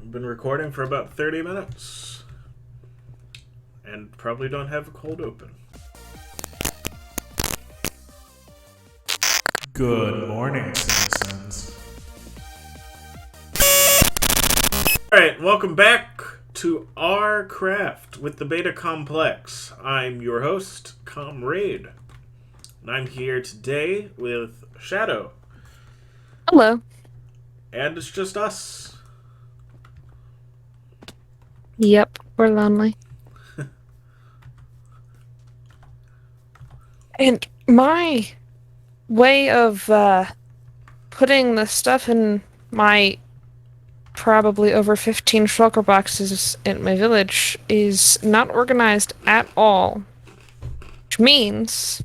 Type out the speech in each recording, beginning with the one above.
I've been recording for about 30 minutes. And probably don't have a cold open. Good morning, citizens. Alright, welcome back to our craft with the Beta Complex. I'm your host, Comrade. And I'm here today with Shadow. Hello. And it's just us. Yep, we're lonely. And my way of putting the stuff in my probably over 15 shulker boxes in my village is not organized at all. Which means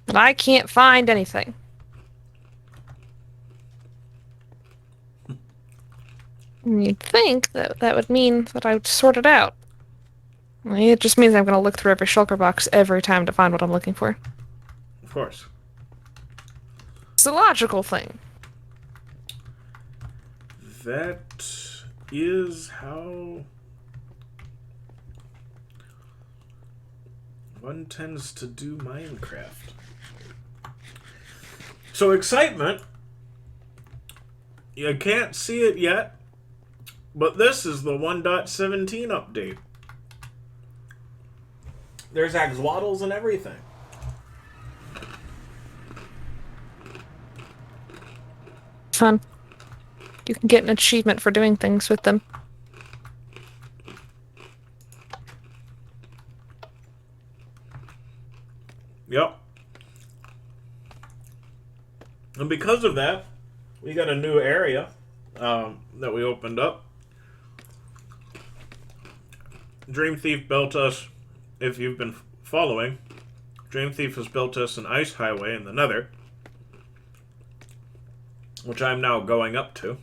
that I can't find anything. And you'd think that that would mean that I would sort it out. Well, it just means I'm going to look through every shulker box every time to find what I'm looking for. Of course. It's a logical thing. That is how one tends to do Minecraft. So excitement. You can't see it yet, but this is the 1.17 update. There's axolotls and everything. Fun. You can get an achievement for doing things with them. Yep. And because of that, we got a new area that we opened up. Dream Thief built us, if you've been following, Dream Thief has built us an ice highway in the Nether, which I'm now going up to.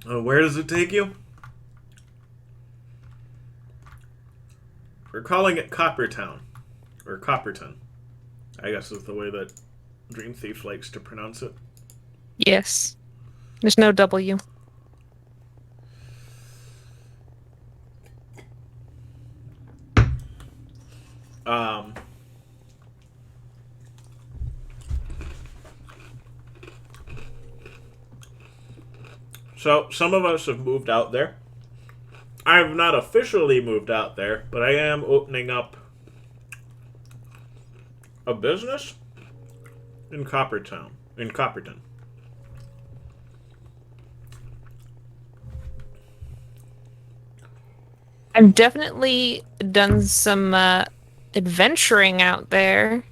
Where does it take you? We're calling it Coppertown. Or Copperton, I guess is the way that Dream Thief likes to pronounce it. Yes. There's no W. So, some of us have moved out there. I have not officially moved out there, but I am opening up a business in Coppertown. In Copperton. I've definitely done some adventuring out there.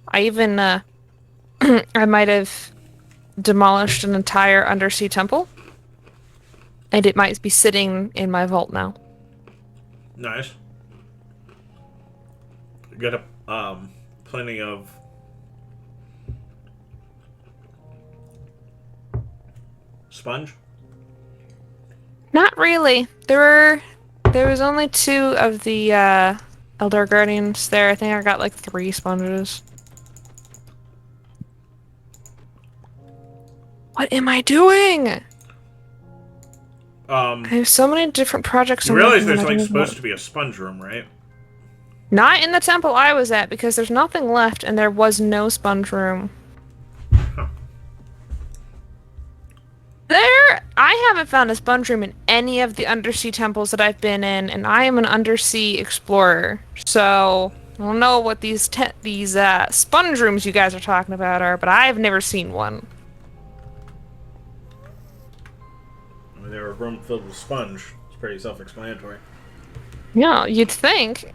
I even, I might have demolished an entire undersea temple. And it might be sitting in my vault now. Nice. Got plenty of sponge. Not really. There was only 2 of the Elder Guardians there. I think I got like 3 sponges. What am I doing? I have so many different projects. You realize there's like supposed to be a sponge room, right? Not in the temple I was at, because there's nothing left and there was no sponge room. Huh. I haven't found a sponge room in any of the undersea temples that I've been in, and I am an undersea explorer. So, I don't know what these sponge rooms you guys are talking about are, but I've never seen one. I mean, they were a room filled with sponge. It's pretty self-explanatory. Yeah, you'd think.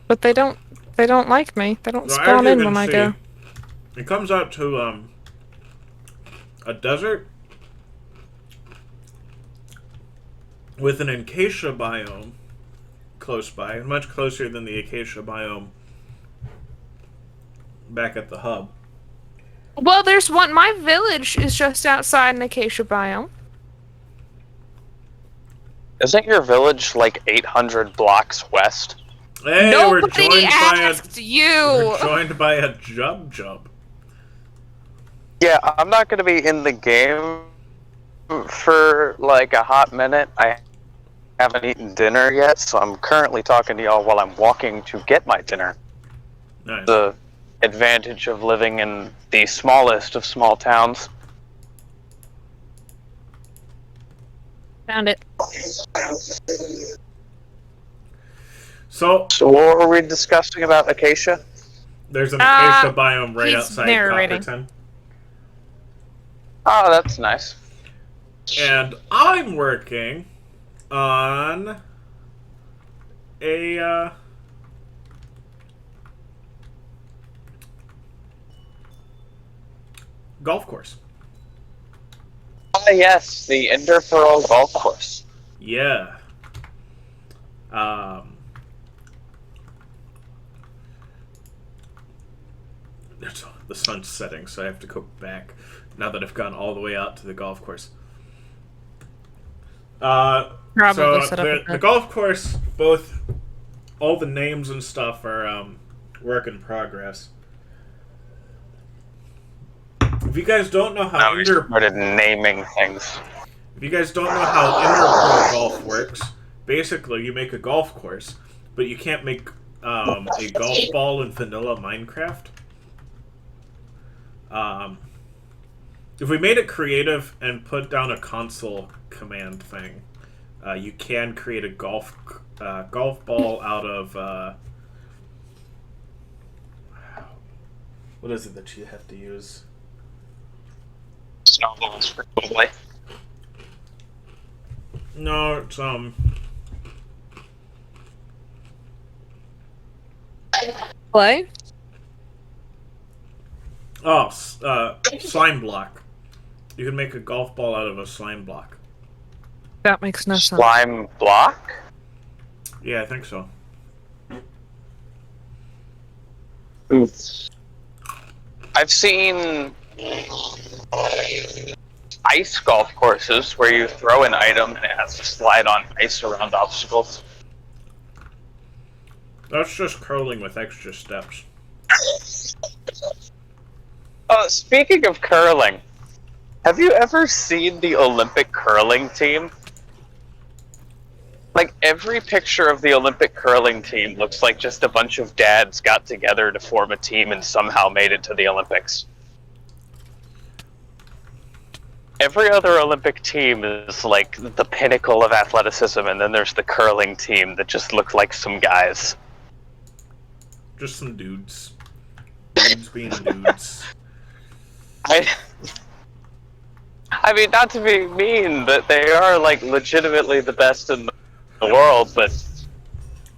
But they don't like me. They don't spawn in when I go. It comes out to a desert with an acacia biome close by, much closer than the acacia biome back at the hub. Well, there's one. My village is just outside an acacia biome. Isn't your village like 800 blocks west? Hey, Nobody asked we're you. joined by a Jub. Yeah, I'm not going to be in the game for like a hot minute. I haven't eaten dinner yet, so I'm currently talking to y'all while I'm walking to get my dinner. Nice. The advantage of living in the smallest of small towns. Found it. So what were we discussing about Acacia? there's an acacia biome right he's outside narrating. Copperton. Oh, that's nice. And I'm working on a golf course. Ah, yes, the Enderpearl Golf Course. Yeah. The sun's setting, so I have to go back now that I've gone all the way out to the golf course. Probably set up the golf course, all the names and stuff are work in progress. If you guys don't know how Now we started naming things. If you guys don't know how Enderpearl golf works, basically you make a golf course, but you can't make a golf ball in vanilla Minecraft. If we made it creative and put down a console command thing, you can create a golf ball out of what is it that you have to use? Snowballs, probably. No, it's Play? oh, slime block. You can make a golf ball out of a slime block. That makes no sense. Slime block? Yeah, I think so. I've seen ice golf courses where you throw an item and it has to slide on ice around obstacles. That's just curling with extra steps. Speaking of curling, have you ever seen the Olympic curling team? Like, every picture of the Olympic curling team looks like just a bunch of dads got together to form a team and somehow made it to the Olympics. Every other Olympic team is like the pinnacle of athleticism, and then there's the curling team that just look like some guys. Just some dudes. Dudes being dudes. I mean, not to be mean, but they are like legitimately the best in the world, but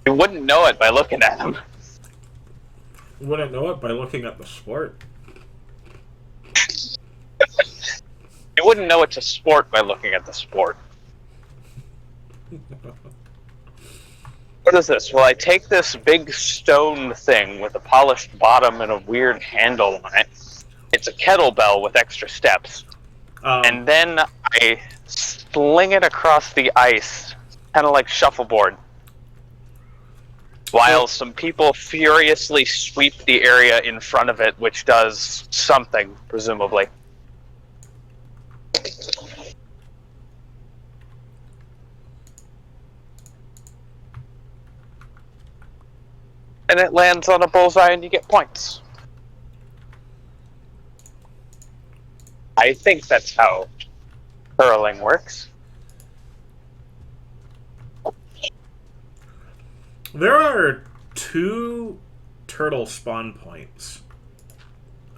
you wouldn't know it by looking at them. You wouldn't know it by looking at the sport. You wouldn't know it's a sport by looking at the sport. What is this? Well, I take this big stone thing with a polished bottom and a weird handle on it. It's a kettlebell with extra steps. And then I sling it across the ice, kind of like shuffleboard, while some people furiously sweep the area in front of it, which does something, presumably. And it lands on a bullseye and you get points. I think that's how curling works. There are 2 turtle spawn points.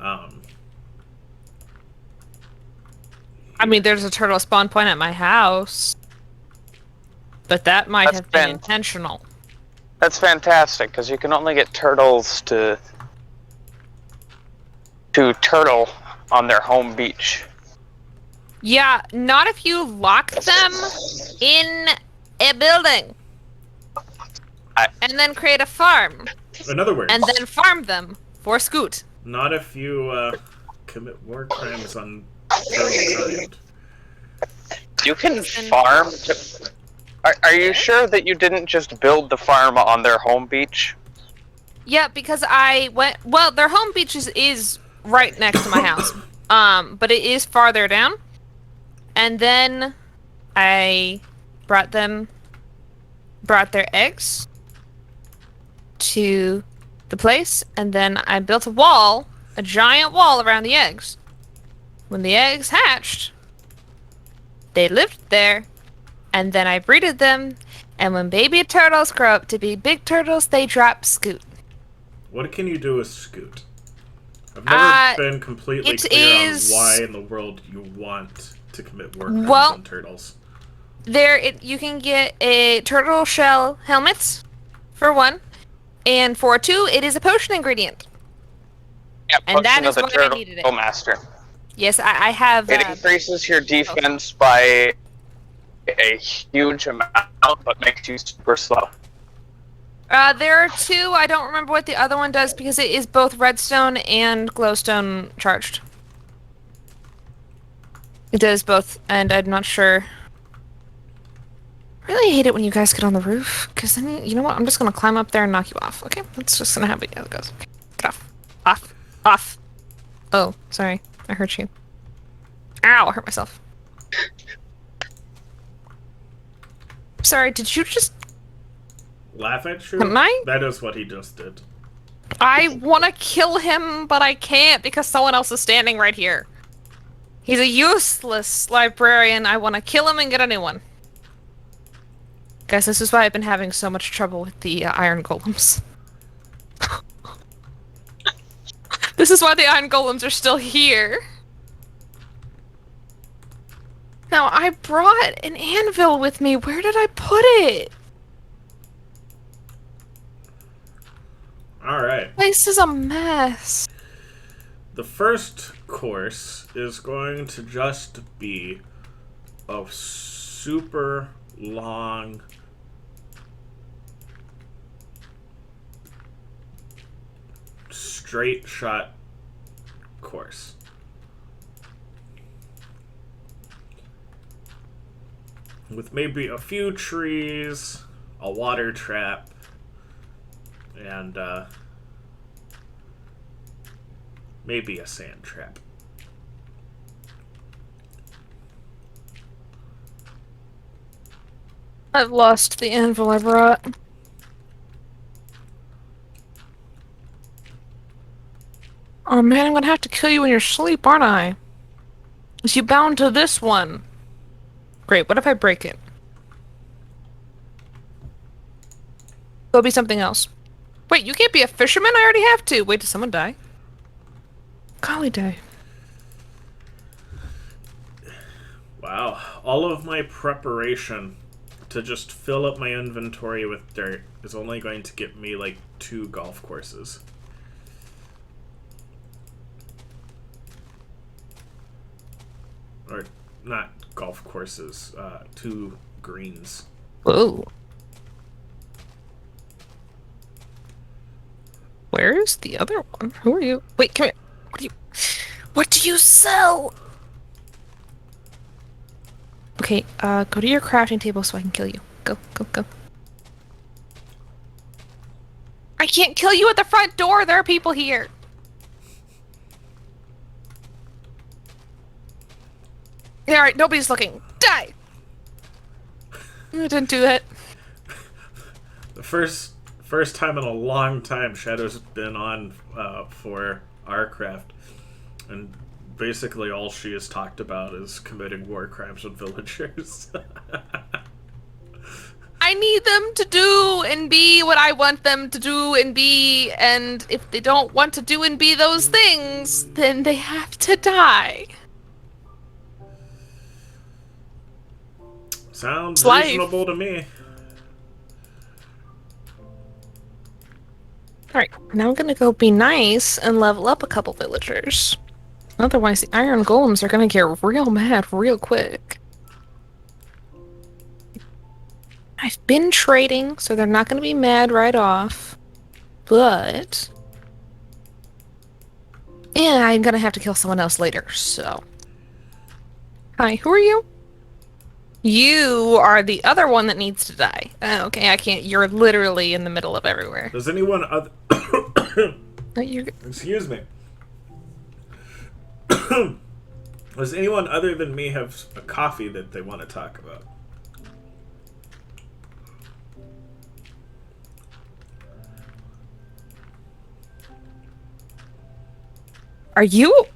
I mean, there's a turtle spawn point at my house. But that might have been intentional. That's fantastic, because you can only get turtles to turtle on their home beach. Yeah, not if you lock them in a building. And then create a farm. In other words, And then farm them for Scoot. not if you commit war crimes on turtle kind. You can farm Are you sure that you didn't just build the farm on their home beach? Yeah, because I went. Well, their home beach is right next to my house. But it is farther down. And then I brought their eggs to the place, and then I built a giant wall around the eggs. When the eggs hatched, they lived there, and then I breeded them, and when baby turtles grow up to be big turtles, they drop Scoot. What can you do with Scoot? I've never been completely clear on why in the world you want to commit war crimes on turtles. You can get a turtle shell helmet, for one, and for two, it is a potion ingredient. Yeah, and that is why I needed it. Master. Yes, I have. It increases your defense by a huge amount, but makes you super slow. There are two. I don't remember what the other one does because it is both redstone and glowstone charged. It does both, and I'm not sure. I really hate it when you guys get on the roof, because then, you know what? I'm just going to climb up there and knock you off, okay? That's just going to happen how it goes. Okay. Get off. Off. Off. Oh, sorry. I hurt you. Ow, I hurt myself. Sorry, did you just... Laugh at you? Am I? That is what he just did. I want to kill him, but I can't because someone else is standing right here. He's a useless librarian. I want to kill him and get a new one. Guys, this is why I've been having so much trouble with the iron golems. This is why the iron golems are still here. Now, I brought an anvil with me. Where did I put it? Alright. This is a mess. The first course is going to just be a super long straight shot course. With maybe a few trees, a water trap, and maybe a sand trap. I've lost the anvil I brought. Oh man, I'm gonna have to kill you in your sleep, aren't I? Is you bound to this one? Great, what if I break it? It'll be something else. Wait, you can't be a fisherman? I already have to. Wait, did someone die? Golly day. Wow, all of my preparation to just fill up my inventory with dirt is only going to get me like 2 golf courses. Or not golf courses, 2 greens. Whoa. Where is the other one? Who are you? Wait, come here. What do you sell? Okay, go to your crafting table so I can kill you. Go, go, go. I can't kill you at the front door. There are people here. Alright, nobody's looking. Die! I didn't do that. The first time in a long time Shadow's been on for our craft, and basically all she has talked about is committing war crimes with villagers. I need them to do and be what I want them to do and be, and if they don't want to do and be those things, then they have to die. Sounds It's reasonable to me. Alright, now I'm gonna go be nice and level up a couple villagers. Otherwise, the iron golems are gonna get real mad real quick. I've been trading, so they're not gonna be mad right off. But... yeah, I'm gonna have to kill someone else later, so... Hi, who are you? You are the other one that needs to die. Okay, I can't. You're literally in the middle of everywhere. Does anyone other... Oh, you're... Excuse me. Does anyone other than me have a coffee that they want to talk about? Are you...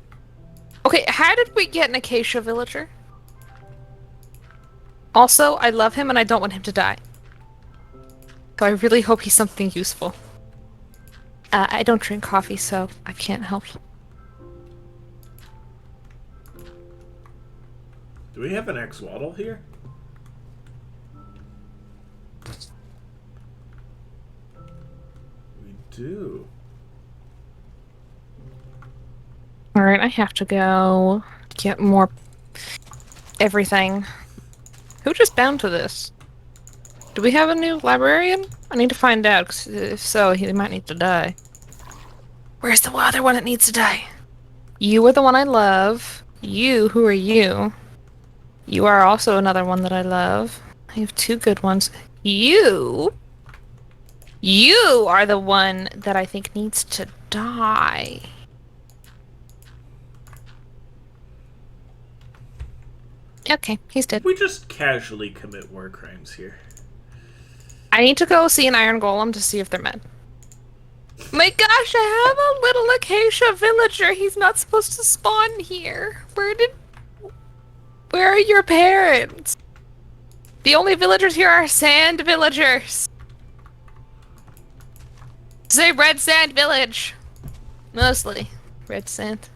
Okay, how did we get an Acacia villager? Also, I love him and I don't want him to die. So I really hope he's something useful. I don't drink coffee, so I can't help. Do we have an axolotl here? We do. Alright, I have to go get more everything. Who just bound to this? Do we have a new librarian? I need to find out, 'cause if so, he might need to die. Where's the other one that needs to die? You are the one I love. You, who are you? You are also another one that I love. I have two good ones. You are the one that I think needs to die. Okay, he's dead. We just casually commit war crimes here. I need to go see an iron golem to see if they're mad. My gosh, I have a little acacia villager. He's not supposed to spawn here. Where are your parents? The only villagers here are sand villagers. Say red sand village. Mostly red sand.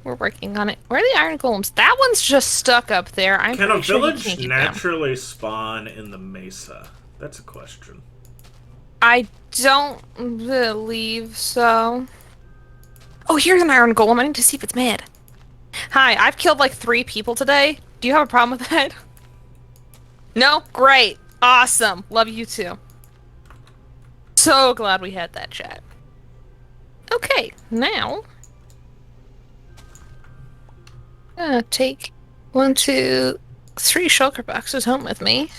We're working on it. Where are the iron golems? That one's just stuck up there. Can a village naturally spawn in the mesa? That's a question. I don't believe so. Oh, here's an iron golem. I need to see if it's mad. Hi, I've killed like 3 people today. Do you have a problem with that? No? Great. Awesome. Love you too. So glad we had that chat. Okay, now... take 1, 2, 3 shulker boxes home with me.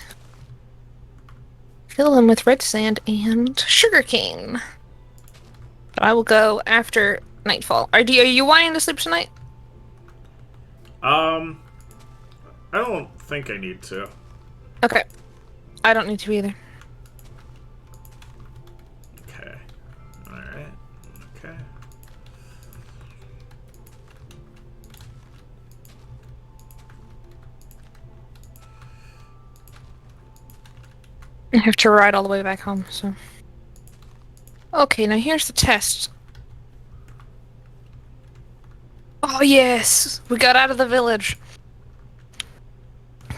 Fill them with red sand and sugarcane. But I will go after nightfall. Are you wanting to sleep tonight? I don't think I need to. Okay. I don't need to either. Okay. Alright. Okay. I have to ride all the way back home, so... Okay, now here's the test. Oh yes! We got out of the village.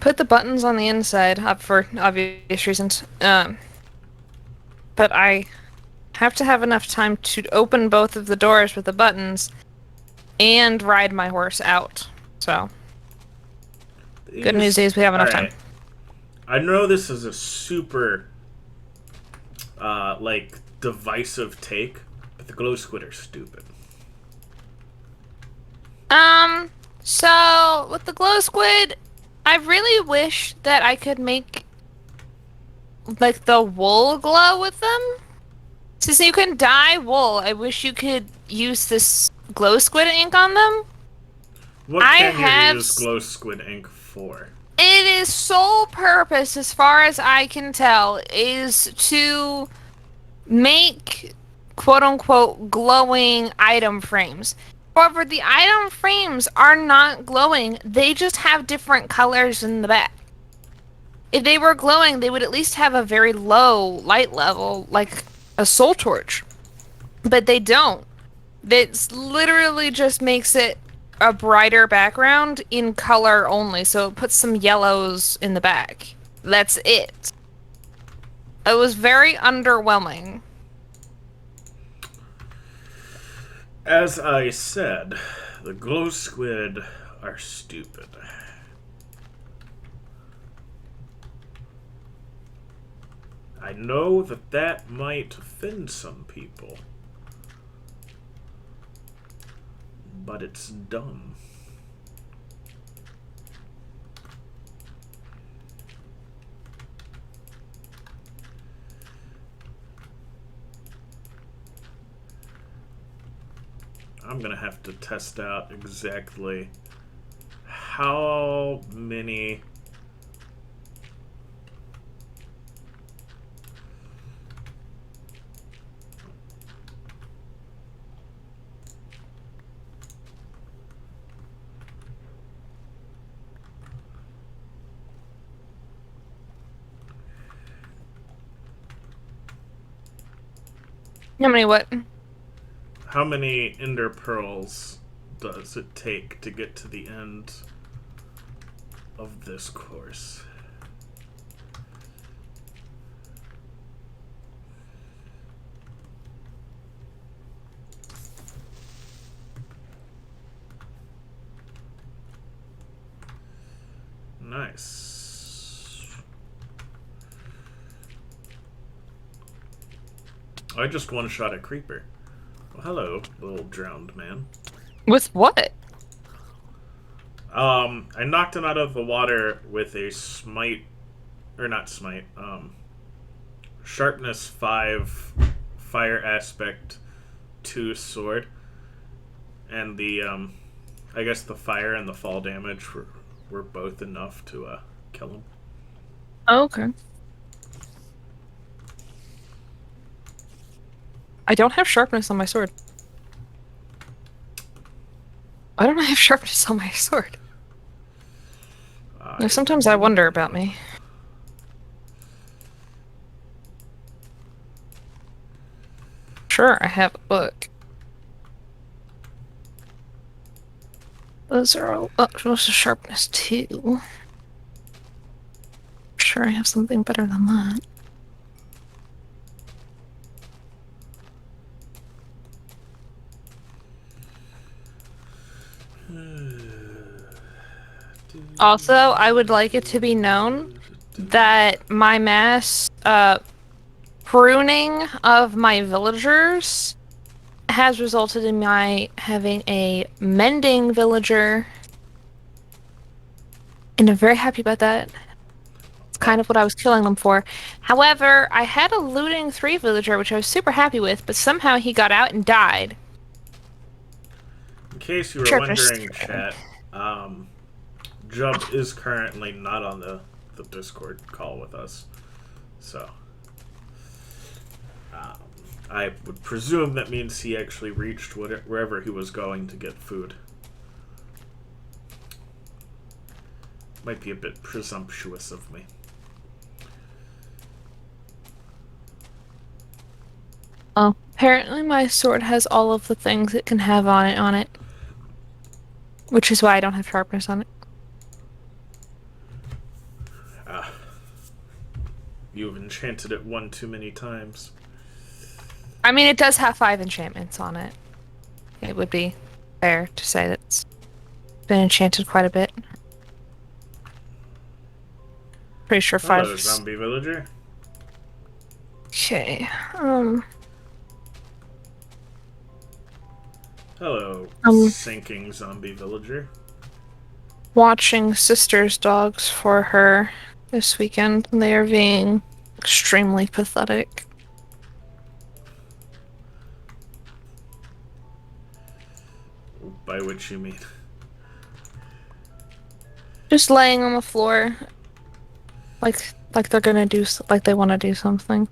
Put the buttons on the inside, up for obvious reasons. But I have to have enough time to open both of the doors with the buttons and ride my horse out. So, good news is we have enough time. I know this is a super, like, divisive take, but the glow squid are stupid. So, with the glow squid, I really wish that I could make, like, the wool glow with them. Since you can dye wool, I wish you could use this glow squid ink on them. What can you use glow squid ink for? It is sole purpose, as far as I can tell, is to make quote-unquote glowing item frames. However, the item frames are not glowing, they just have different colors in the back. If they were glowing, they would at least have a very low light level, like a soul torch. But they don't. It literally just makes it a brighter background in color only, so it puts some yellows in the back. That's it. It was very underwhelming. As I said, the glow squid are stupid. I know that might offend some people, but it's dumb. I'm gonna have to test out exactly how many. How many what? How many ender pearls does it take to get to the end of this course? Nice. I just one-shot a creeper. Well, hello, little drowned man. With what? I knocked him out of the water with a smite, or not smite, sharpness 5, fire aspect 2 sword. And the, I guess the fire and the fall damage were both enough to, kill him. Oh, okay. I don't have sharpness on my sword. Why don't I have sharpness on my sword? Sometimes I wonder about me. Sure, I have a book. Those are all up to sharpness 2. Sure, I have something better than that. Also, I would like it to be known that my mass pruning of my villagers has resulted in my having a mending villager. And I'm very happy about that. It's kind of what I was killing them for. However, I had a looting 3 villager, which I was super happy with, but somehow he got out and died. In case you were wondering, chat, Jub is currently not on the Discord call with us. So, I would presume that means he actually reached wherever he was going to get food. Might be a bit presumptuous of me. Oh, apparently my sword has all of the things it can have on it. Which is why I don't have sharpness on it. You've enchanted it one too many times. I mean, it does have 5 enchantments on it. It would be fair to say that it's been enchanted quite a bit. Pretty sure 5. Hello, zombie villager. Okay, Hello, sinking zombie villager. watching sister's dogs for her this weekend, and they are being extremely pathetic. By which you mean? Just laying on the floor, like they're gonna do, like they want to do something.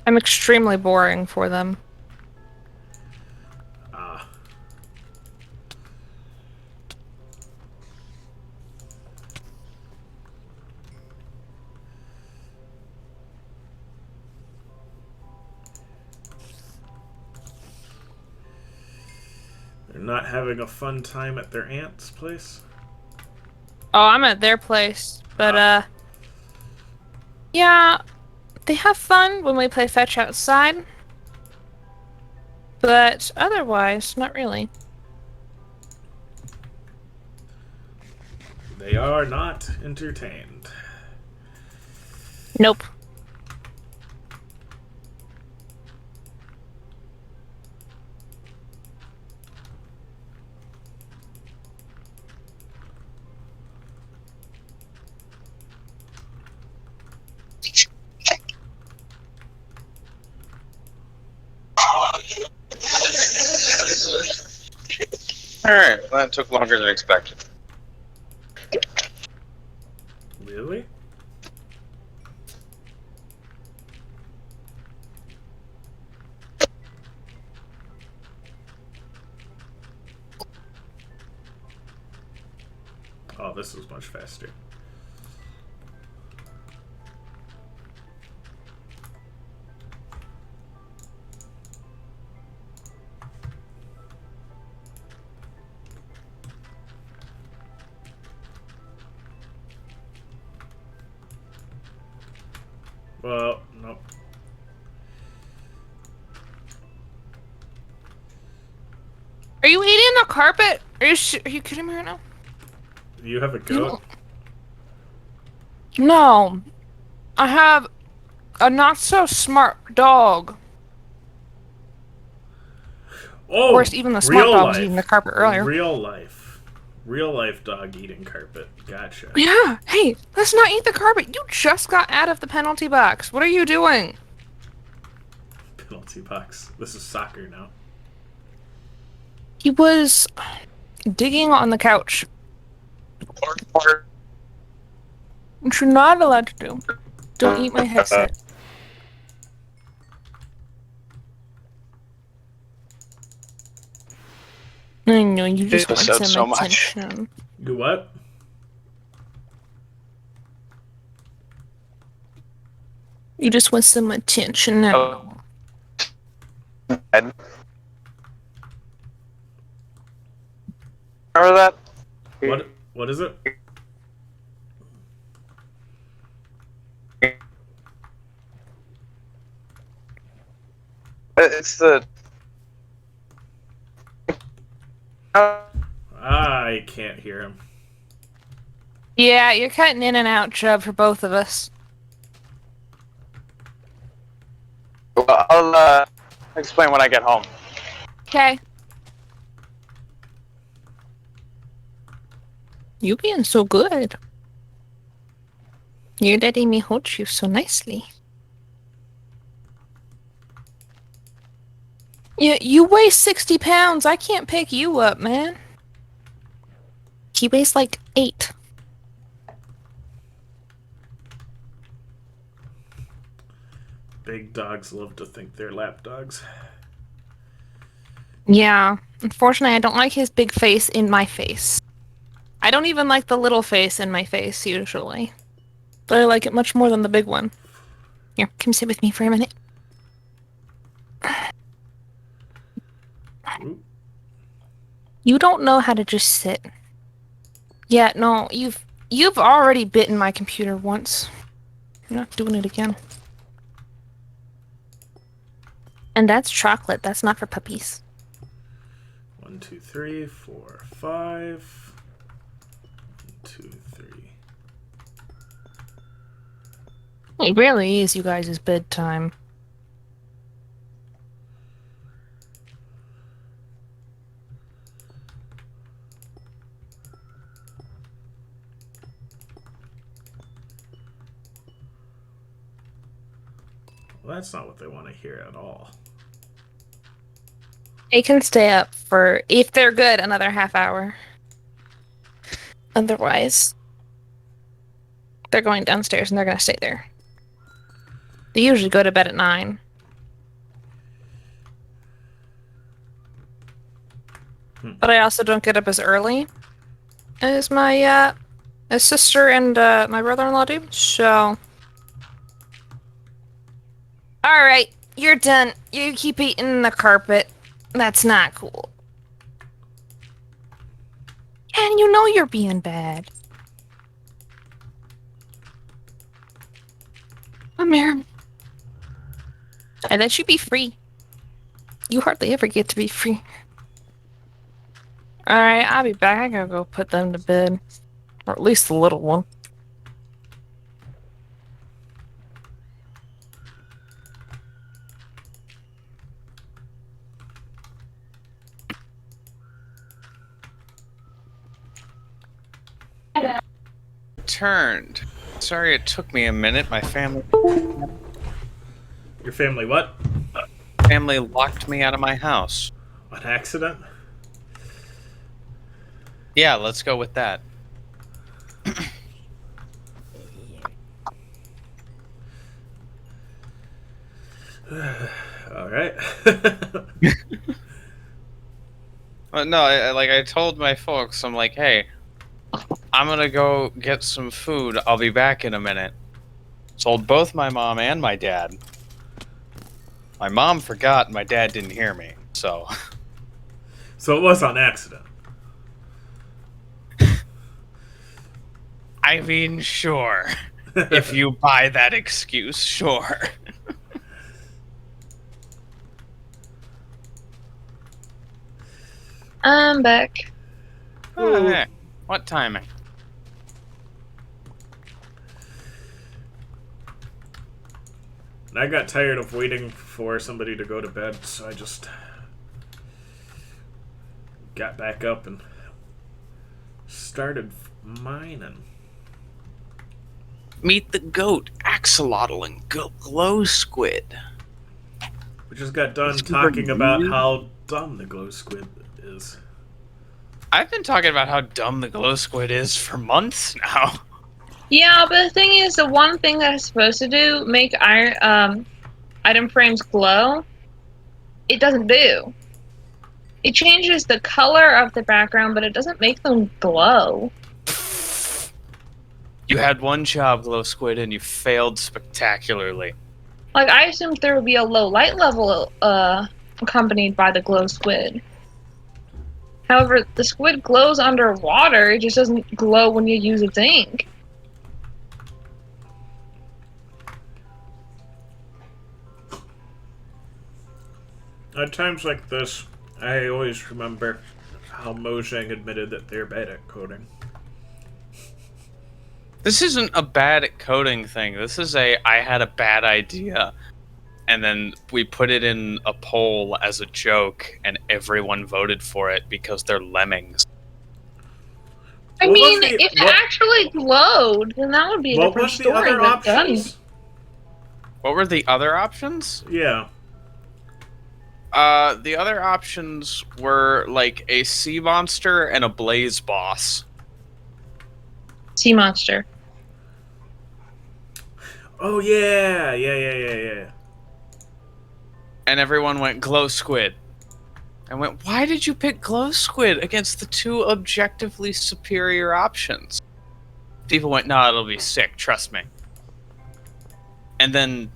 I'm extremely boring for them. They're not having a fun time at their aunt's place? Oh, I'm at their place, but yeah, they have fun when we play fetch outside, but otherwise, not really. They are not entertained. Nope. Alright, well, that took longer than expected. Really? Oh, this was much faster. Well, nope. Are you eating the carpet? Are you kidding me right now? You have a goat? No. I have a not so smart dog. Oh, Of course, even the smart dog was eating the carpet earlier. Real life dog eating carpet. Gotcha. Yeah. Hey, let's not eat the carpet. You just got out of the penalty box. What are you doing? Penalty box. This is soccer now. He was digging on the couch. Which you're not allowed to do. Don't eat my headset. I know, you just want some so much. attention. You what? You just want some attention now. Remember that? What is it? It's the... I can't hear him. Yeah, you're cutting in and out, Chubb, for both of us. Well, I'll explain when I get home. Okay. You being so good. You're letting me hold you so nicely. Yeah, you weigh 60 pounds. I can't pick you up, man. He weighs like 8. Big dogs love to think they're lap dogs. Yeah. Unfortunately, I don't like his big face in my face. I don't even like the little face in my face, usually. But I like it much more than the big one. Here, come sit with me for a minute. Oop. You don't know how to just sit. Yeah, no, you've already bitten my computer once. You're not doing it again. And that's chocolate. That's not for puppies. 1, 2, 3, 4, 5. 1, 2, 3. It really is you guys' bedtime. Well, that's not what they want to hear at all. They can stay up for, if they're good, another half hour. Otherwise, they're going downstairs and they're going to stay there. They usually go to bed at 9. But I also don't get up as early as my as sister and my brother-in-law do. So, all right, you're done. You keep eating the carpet. That's not cool. And you know you're being bad. Come here. I let you be free. You hardly ever get to be free. Alright, I'll be back. I gotta go put them to bed. Or at least the little one. Turned. Sorry it took me a minute. My family Your family what? locked me out of my house. An accident? Yeah, let's go with that. All right. No, I told my folks, I'm like, hey, I'm gonna go get some food. I'll be back in a minute. Told both my mom and my dad. My mom forgot, my dad didn't hear me. So, So it was on accident. I mean, sure. If you buy that excuse, sure. I'm back. Oh, hey, what timing? And I got tired of waiting for somebody to go to bed, so I just got back up and started mining. Meet the goat, axolotl, and glow squid. We just got done Super talking about weird. how dumb the glow squid is. I've been talking about how dumb the glow squid is for months now. Yeah, but the thing is, the one thing that it's supposed to do, make item frames glow, it doesn't do. It changes the color of the background, but it doesn't make them glow. You had one job, glow squid, and you failed spectacularly. Like, I assumed there would be a low light level accompanied by the glow squid. However, the squid glows underwater, it just doesn't glow when you use its ink. At times like this, I always remember how Mojang admitted that they're bad at coding. This isn't a bad at coding thing. This is I had a bad idea, and then we put it in a poll as a joke, and everyone voted for it because they're lemmings. I What was mean, the- if it what- actually glowed, then that would be a What different was the story. other but done. options? What were the other options? Yeah. The other options were like a sea monster and a blaze boss. Sea monster. Oh yeah. And everyone went glow squid. I went, why did you pick glow squid against the two objectively superior options? People went, no, it'll be sick, trust me. And then,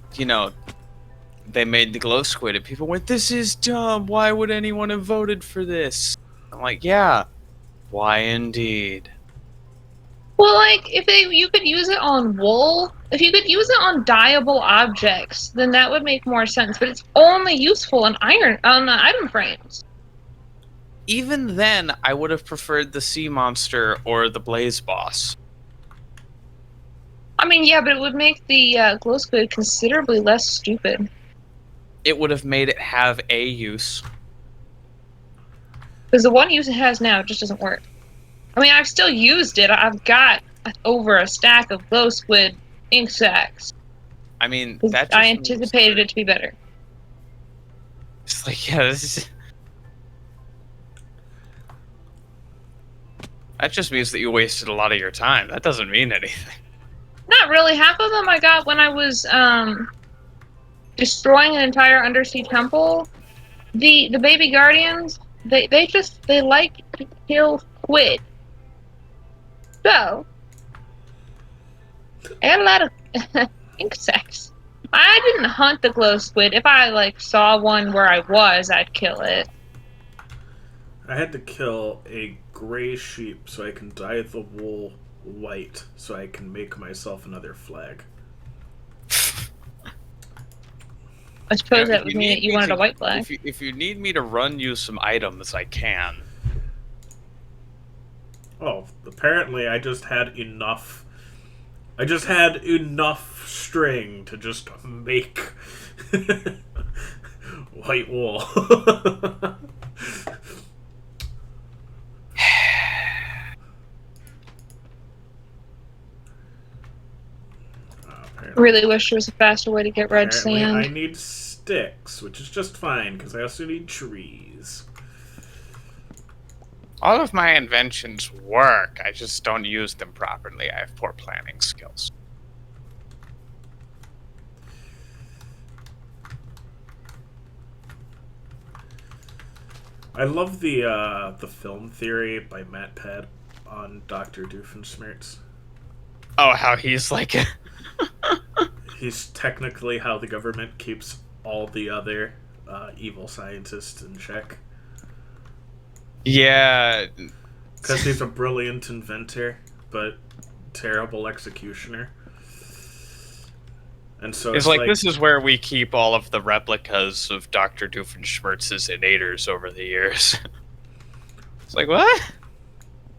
they made the glow squid, and people went, this is dumb, why would anyone have voted for this? I'm like, yeah, why indeed? Well, like, you could use it on wool, if you could use it on dyeable objects, then that would make more sense. But it's only useful on item frames. Even then, I would have preferred the sea monster or the blaze boss. I mean, yeah, but it would make the glow squid considerably less stupid. It would have made it have a use. Because the one use it has now just doesn't work. I mean, I've still used it. I've got over a stack of glow squid ink sacks. I mean, 'Cause that just I anticipated it to be better. It's like, yeah, this is... That just means that you wasted a lot of your time. That doesn't mean anything. Not really. Half of them I got when I was destroying an entire undersea temple. The baby guardians, they like to kill squid. So I had a lot of ink sacks. I didn't hunt the glow squid. If I saw one where I was, I'd kill it. I had to kill a gray sheep so I can dye the wool white so I can make myself another flag. I suppose Yeah, that would mean that you wanted a white flag. If you need me to run you some items, I can. Oh, apparently I just had enough. I just had enough string to just make white wool. Really wish there was a faster way to get red Apparently sand. I need sticks, which is just fine because I also need trees. All of my inventions work. I just don't use them properly. I have poor planning skills. I love the film theory by Matt Pad on Dr. Doofenshmirtz. Oh, how he's like... He's technically how the government keeps all the other evil scientists in check. Yeah. Because he's a brilliant inventor, but terrible executioner. And so It's like, this is where we keep all of the replicas of Dr. Doofenshmirtz's innators over the years. It's like, what?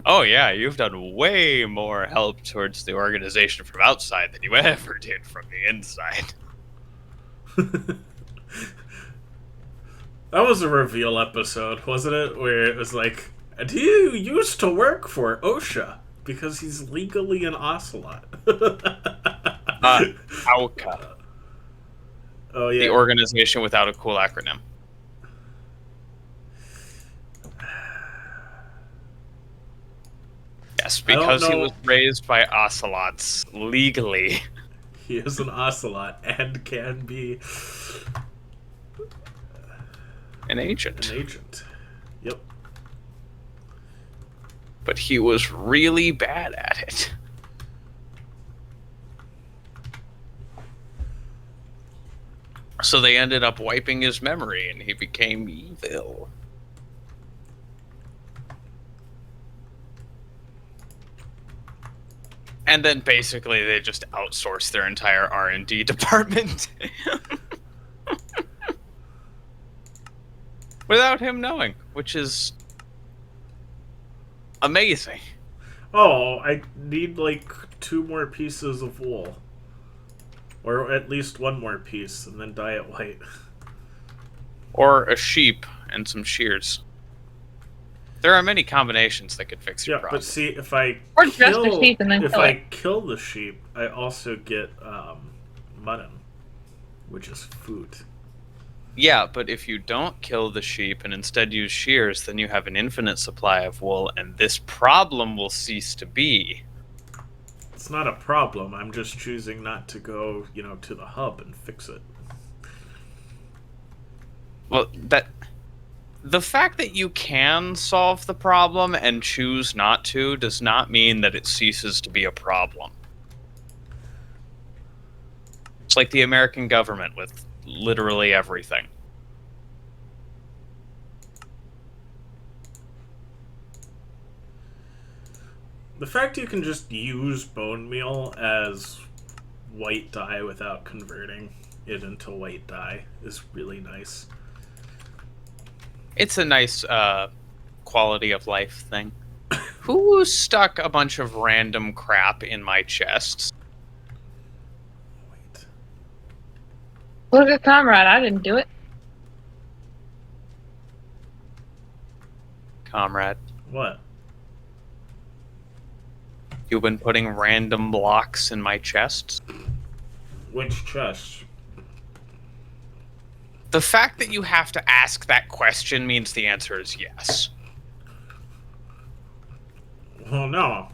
Oh yeah, you've done way more help towards the organization from outside than you ever did from the inside. That was a reveal episode, wasn't it? Where it was like, and he used to work for OSHA because he's legally an ocelot. AUCA. Oh yeah. The organization without a cool acronym. Yes, because he was raised by ocelots legally. He is an ocelot and can be an agent. An agent. Yep. But he was really bad at it. So they ended up wiping his memory and he became evil. And then basically they just outsourced their entire R&D department. Without him knowing, which is amazing. Oh, I need like 2 more pieces of wool. Or at least 1 more piece, and then dye it white. Or a sheep and some shears. There are many combinations that could fix your problem. But see, if I kill the sheep and then if I kill the sheep, I also get mutton, which is food. Yeah, but if you don't kill the sheep and instead use shears, then you have an infinite supply of wool, and this problem will cease to be. It's not a problem. I'm just choosing not to go, to the hub and fix it. Well, the fact that you can solve the problem and choose not to does not mean that it ceases to be a problem. It's like the American government with literally everything. The fact you can just use bone meal as white dye without converting it into white dye is really nice. It's a nice quality of life thing. Who stuck a bunch of random crap in my chests? Wait. Look at Comrade, I didn't do it. Comrade. What? You've been putting random blocks in my chests? Which chest? The fact that you have to ask that question means the answer is yes. Well, no.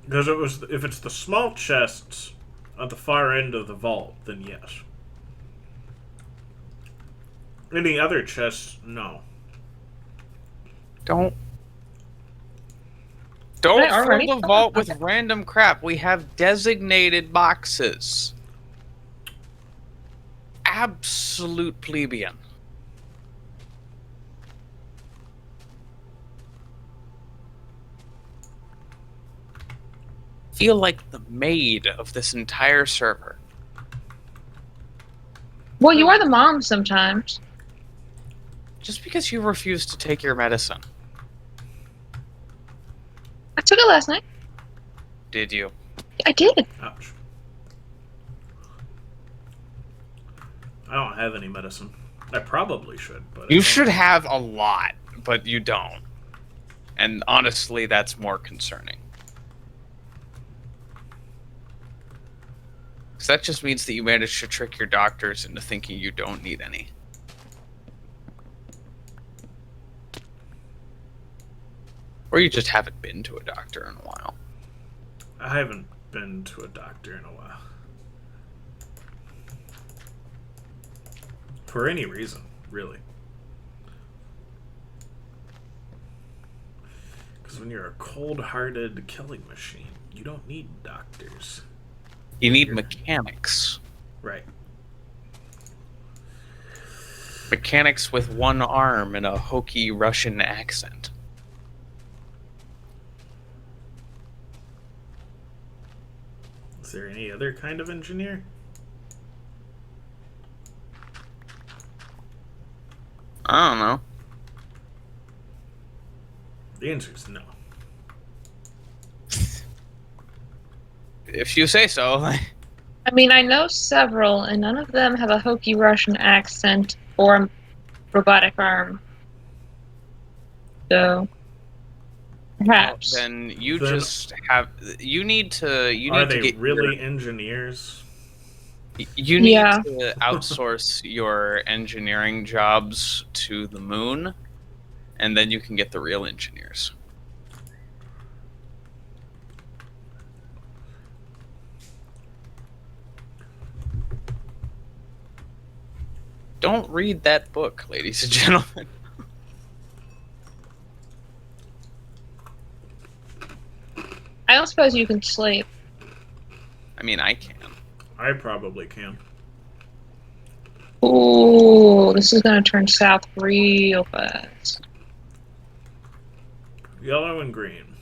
Because if it's the small chests at the far end of the vault, then yes. Any other chests, no. Don't I already fill the vault with random crap. We have designated boxes. Absolute plebeian. Feel like the maid of this entire server. Well, you are the mom sometimes. Just because you refuse to take your medicine. I took it last night. Did you? I did. Ouch. I don't have any medicine. I probably should, but You should have a lot, but you don't. And honestly, that's more concerning. Because that just means that you managed to trick your doctors into thinking you don't need any. Or you just haven't been to a doctor in a while. I haven't been to a doctor in a while. For any reason, really. Because when you're a cold-hearted killing machine, you don't need doctors. You need mechanics. Right. Mechanics with one arm and a hokey Russian accent. Is there any other kind of engineer? I don't know. The answer is no. If you say so. I mean, I know several, and none of them have a hokey Russian accent or a robotic arm. So, perhaps. Well, then you Then- just have. You need to. You Are need they to get really engineers? You need Yeah. to outsource your engineering jobs to the moon, and then you can get the real engineers. Don't read that book, ladies and gentlemen. I don't suppose you can sleep. I mean, I can. I probably can. Ooh, this is gonna turn south real fast. Yellow and green.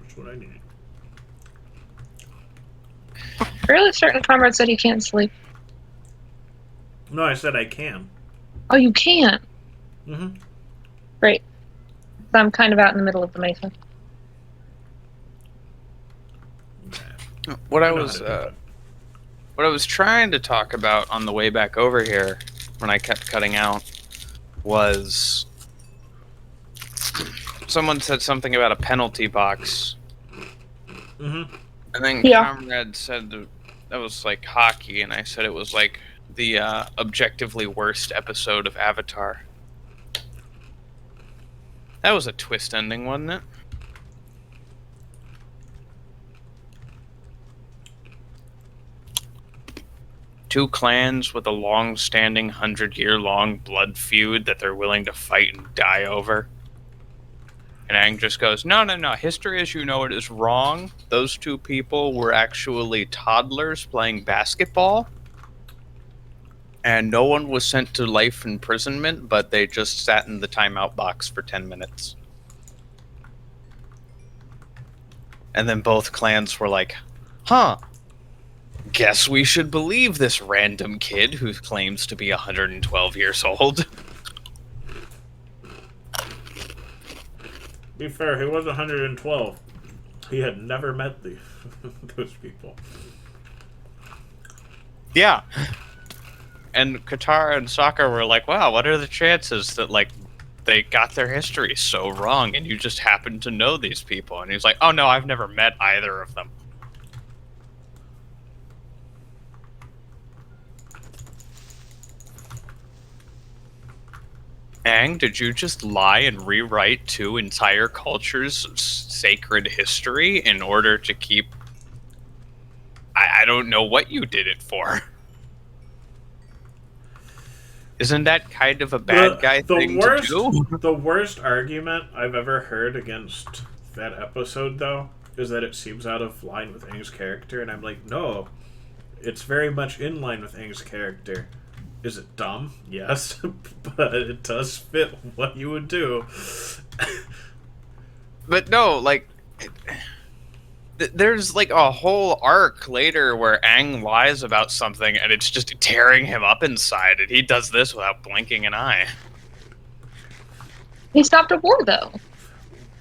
That's what I need. Really, certain comrade said he can't sleep. No, I said I can. Oh, you can. Mm-hmm. Great. So I'm kind of out in the middle of the mesa. Okay. What I know was how to do that. what I was trying to talk about on the way back over here, when I kept cutting out, was someone said something about a penalty box, Mm-hmm. and then Yeah. Comrade said that was like hockey, and I said it was like the objectively worst episode of Avatar. That was a twist ending, wasn't it? Two clans with a long-standing, 100-year-long blood feud that they're willing to fight and die over. And Aang just goes, no, history as you know it is wrong. Those two people were actually toddlers playing basketball. And no one was sent to life imprisonment, but they just sat in the timeout box for 10 minutes. And then both clans were like, huh, guess we should believe this random kid who claims to be 112 years old. Be fair, he was 112. He had never met those people. Yeah. And Katara and Sokka were like, wow, what are the chances that, like, they got their history so wrong and you just happen to know these people? And he's like, oh no, I've never met either of them. Aang, did you just lie and rewrite two entire cultures' sacred history in order to keep... I don't know what you did it for. Isn't that kind of a bad guy thing to do? The worst argument I've ever heard against that episode, though, is that it seems out of line with Aang's character, and I'm like, no, it's very much in line with Aang's character. Is it dumb? Yes, but it does fit what you would do. But no, like... There's like a whole arc later where Aang lies about something and it's just tearing him up inside, and he does this without blinking an eye. He stopped a war, though.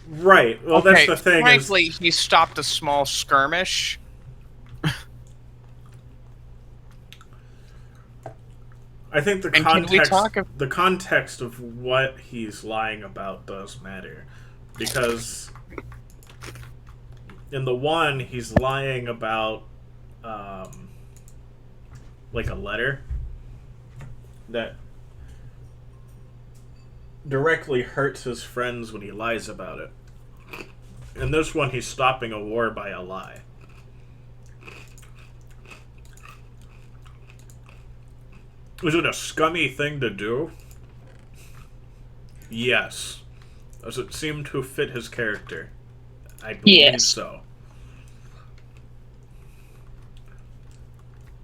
Right. Well, Okay, that's the thing. frankly, he stopped a small skirmish. I think the And can we the context of what he's lying about does matter, because in the one he's lying about like a letter that directly hurts his friends when he lies about it. In this one, he's stopping a war by a lie. Is it a scummy thing to do? Yes. Does it seem to fit his character? I believe so.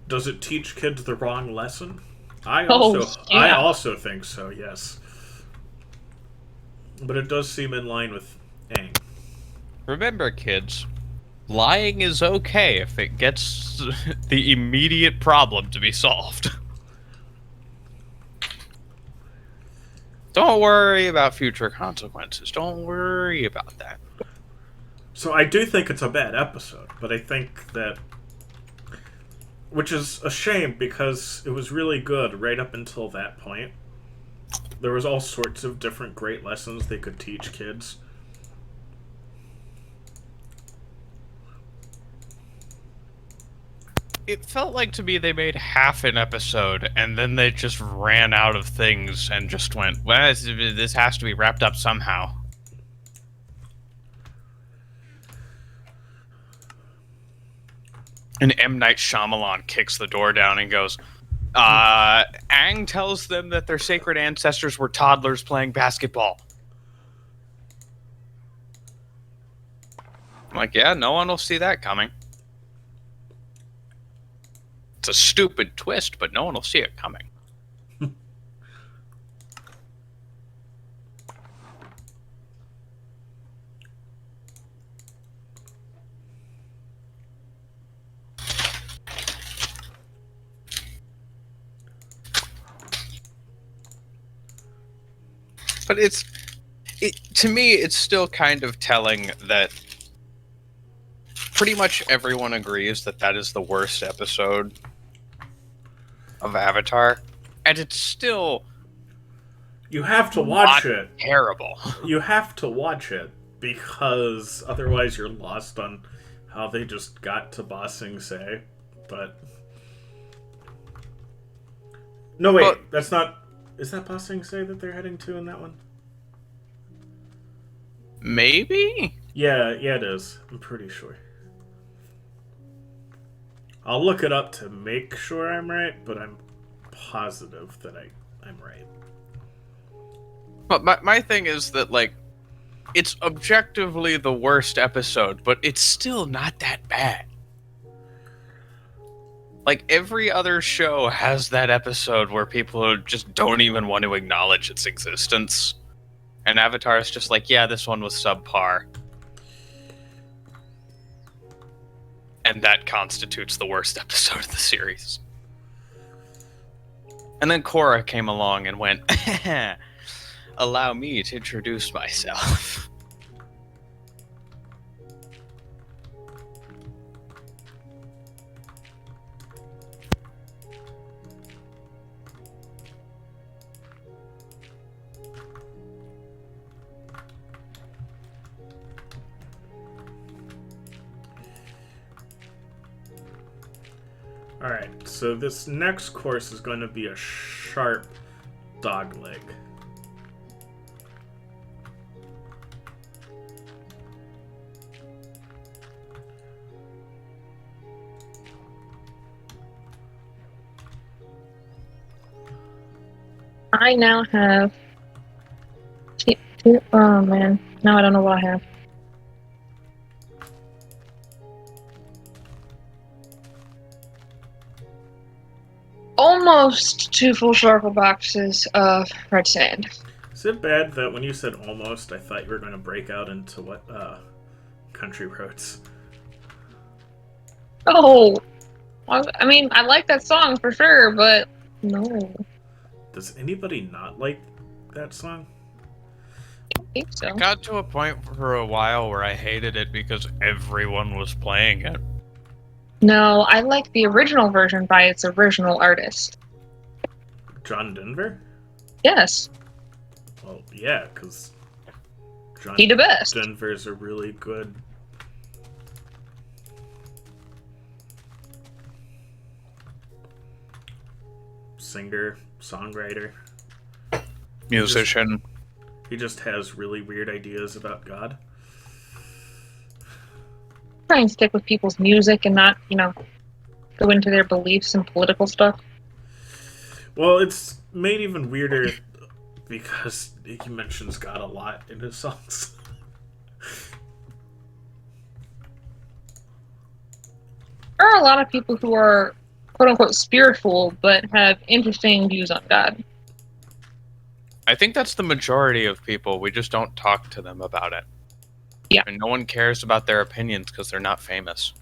Does it teach kids the wrong lesson? I also think so, yes. But it does seem in line with Aang. Remember, kids, lying is okay if it gets the immediate problem to be solved. Don't worry about future consequences. Don't worry about that. So I do think it's a bad episode, but I think that... Which is a shame, because it was really good right up until that point. There was all sorts of different great lessons they could teach kids. It felt like to me they made half an episode, and then they just ran out of things and just went, well, this has to be wrapped up somehow. And M. Night Shyamalan kicks the door down and goes, Aang tells them that their sacred ancestors were toddlers playing basketball. I'm like, yeah, no one will see that coming. It's a stupid twist, but no one will see it coming. But to me, it's still kind of telling that pretty much everyone agrees that that is the worst episode of Avatar, and it's still You have to watch it. Terrible. You have to watch it, because otherwise you're lost on how they just got to Ba Sing Se. But... No, wait, that's not... Is that Ba Sing Se that they're heading to in that one? Maybe? Yeah, it is. I'm pretty sure. I'll look it up to make sure I'm right, but I'm positive that I'm right. But my thing is that, like, it's objectively the worst episode, but it's still not that bad. Like, every other show has that episode where people just don't even want to acknowledge its existence. And Avatar is just like, yeah, this one was subpar. And that constitutes the worst episode of the series. And then Korra came along and went, allow me to introduce myself. Alright, so this next course is going to be a sharp dogleg. I now have... Oh man, now I don't know what I have. Almost 2 full circle boxes of red sand. Is it bad that when you said almost, I thought you were going to break out into what, country roads? Oh! I mean, I like that song for sure, but no. Does anybody not like that song? I think so. It got to a point for a while where I hated it because everyone was playing it. No, I like the original version by its original artist. John Denver? Yes. Well, yeah, because John He the best. Denver's a really good singer, songwriter. Musician. He just has really weird ideas about God. try and stick with people's music and not, go into their beliefs and political stuff. Well, it's made even weirder because he mentions God a lot in his songs. There are a lot of people who are quote-unquote spiritual but have interesting views on God. I think that's the majority of people. We just don't talk to them about it. Yeah. And no one cares about their opinions because they're not famous.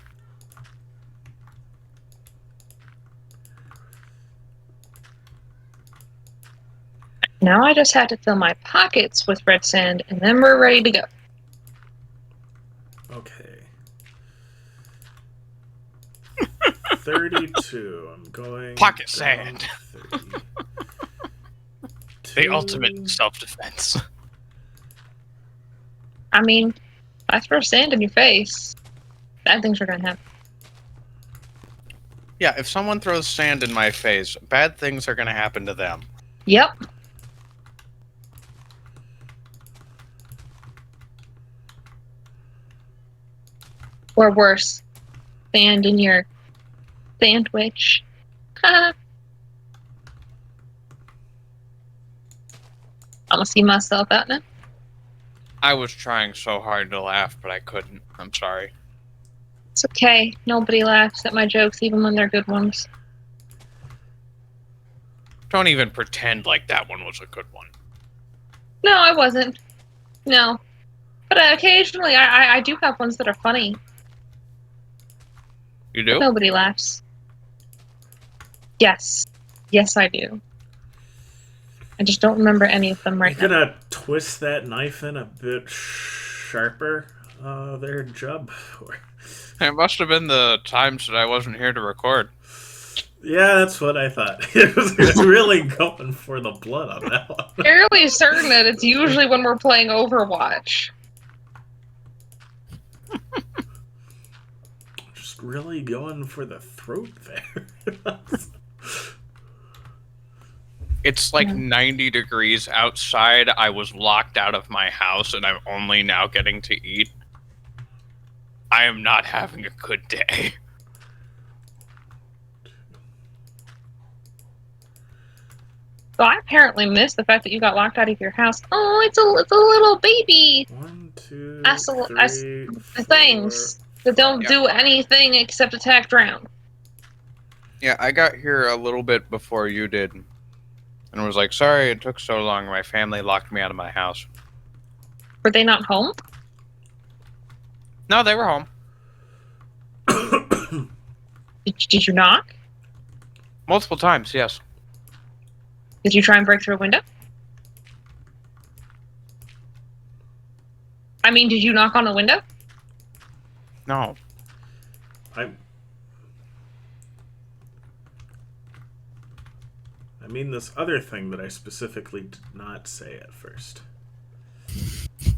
Now I just have to fill my pockets with red sand, and then we're ready to go. Okay. 32. I'm going. Pocket down sand. 30. The ultimate self-defense. I mean, if I throw sand in your face, bad things are gonna happen. Yeah, if someone throws sand in my face, bad things are going to happen to them. Yep. Or worse, sand in your sandwich. I'm gonna see myself out now. I was trying so hard to laugh, but I couldn't. I'm sorry. It's okay. Nobody laughs at my jokes, even when they're good ones. Don't even pretend like that one was a good one. No, I wasn't. No. But occasionally, I do have ones that are funny. You But do? nobody laughs. Yes. Yes, I do. I just don't remember any of them right You're now. gonna twist that knife in a bit sharper there, Jub. It must have been the times that I wasn't here to record. Yeah, that's what I thought. It was really going for the blood on that one. Fairly certain that it's usually when we're playing Overwatch. Just really going for the throat there. It's like Yeah. 90 degrees outside. I was locked out of my house and I'm only now getting to eat. I am not having a good day. So I apparently missed the fact that you got locked out of your house. Oh, it's a little baby. 1, 2, The 3, things that don't Yeah. do anything except attack drown. Yeah, I got here a little bit before you did. And was like, sorry it took so long. My family locked me out of my house. Were they not home? No, they were home. Did you knock? Multiple times, yes. Did you try and break through a window? I mean, did you knock on a window? No. I mean this other thing that I specifically did not say at first. Can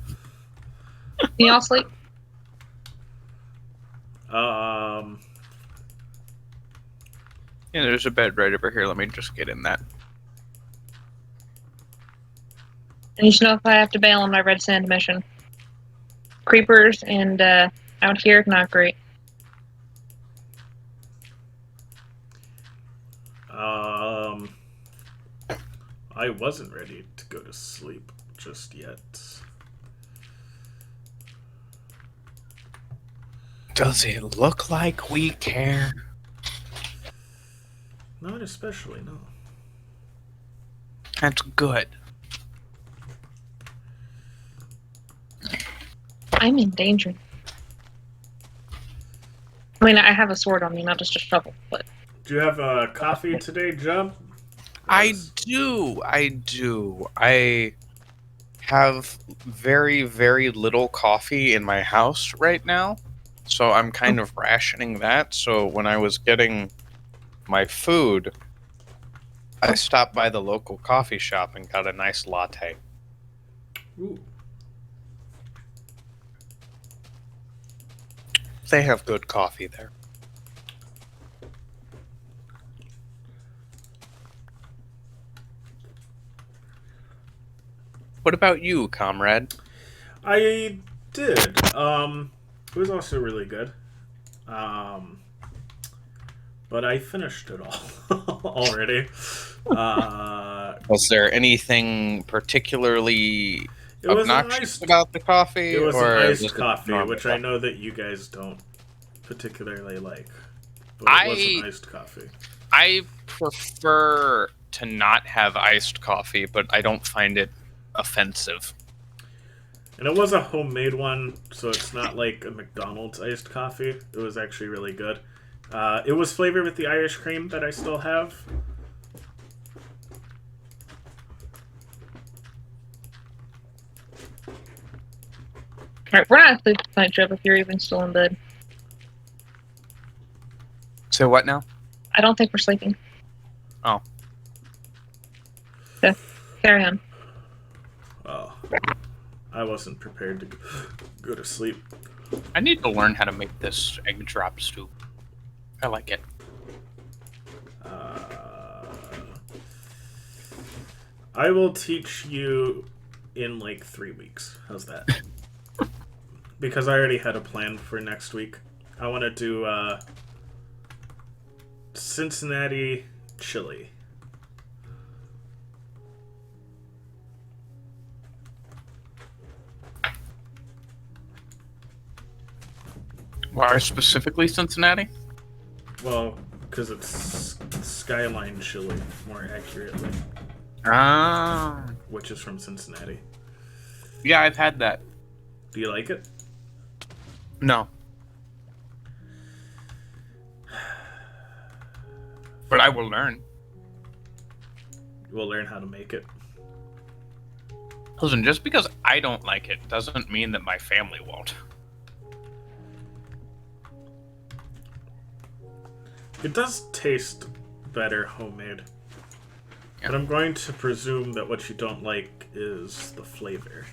you all sleep? Um, Yeah, there's a bed right over here. Let me just get in that. I need to know if I have to bail on my red sand mission. Creepers and out here, not great. I wasn't ready to go to sleep just yet. Does it look like we care? Not especially, no. That's good. I'm in danger. I mean, I have a sword on me, not just a shovel, but... Do you have a coffee today, Jump? I do. I have very, very little coffee in my house right now. So I'm kind of rationing that. So when I was getting my food, I stopped by the local coffee shop and got a nice latte. Ooh. They have good coffee there. What about you, comrade? I did. It was also really good. But I finished it all already. Was there anything particularly It was obnoxious about the coffee? It was or an iced was it coffee, normal which I coffee? know that you guys don't particularly like. But it was an iced coffee. I prefer to not have iced coffee, but I don't find it offensive. And it was a homemade one, so it's not like a McDonald's iced coffee. It was actually really good. It was flavored with the Irish cream that I still have. Alright, we're not asleep tonight, Joe, if you're even still in bed. So what now? I don't think we're sleeping. Oh. So, carry on. Oh. I wasn't prepared to go to sleep. I need to learn how to make this egg drop stew. I like it. I will teach you in like 3 weeks. How's that? Because I already had a plan for next week. I want to do Cincinnati chili. Why specifically Cincinnati? Well, because it's Skyline chili, more accurately, Ah. which is from Cincinnati. Yeah, I've had that. Do you like it? No. But I will learn. We'll learn how to make it. Listen, just because I don't like it doesn't mean that my family won't. It does taste better homemade. Yeah. But I'm going to presume that what you don't like is the flavor.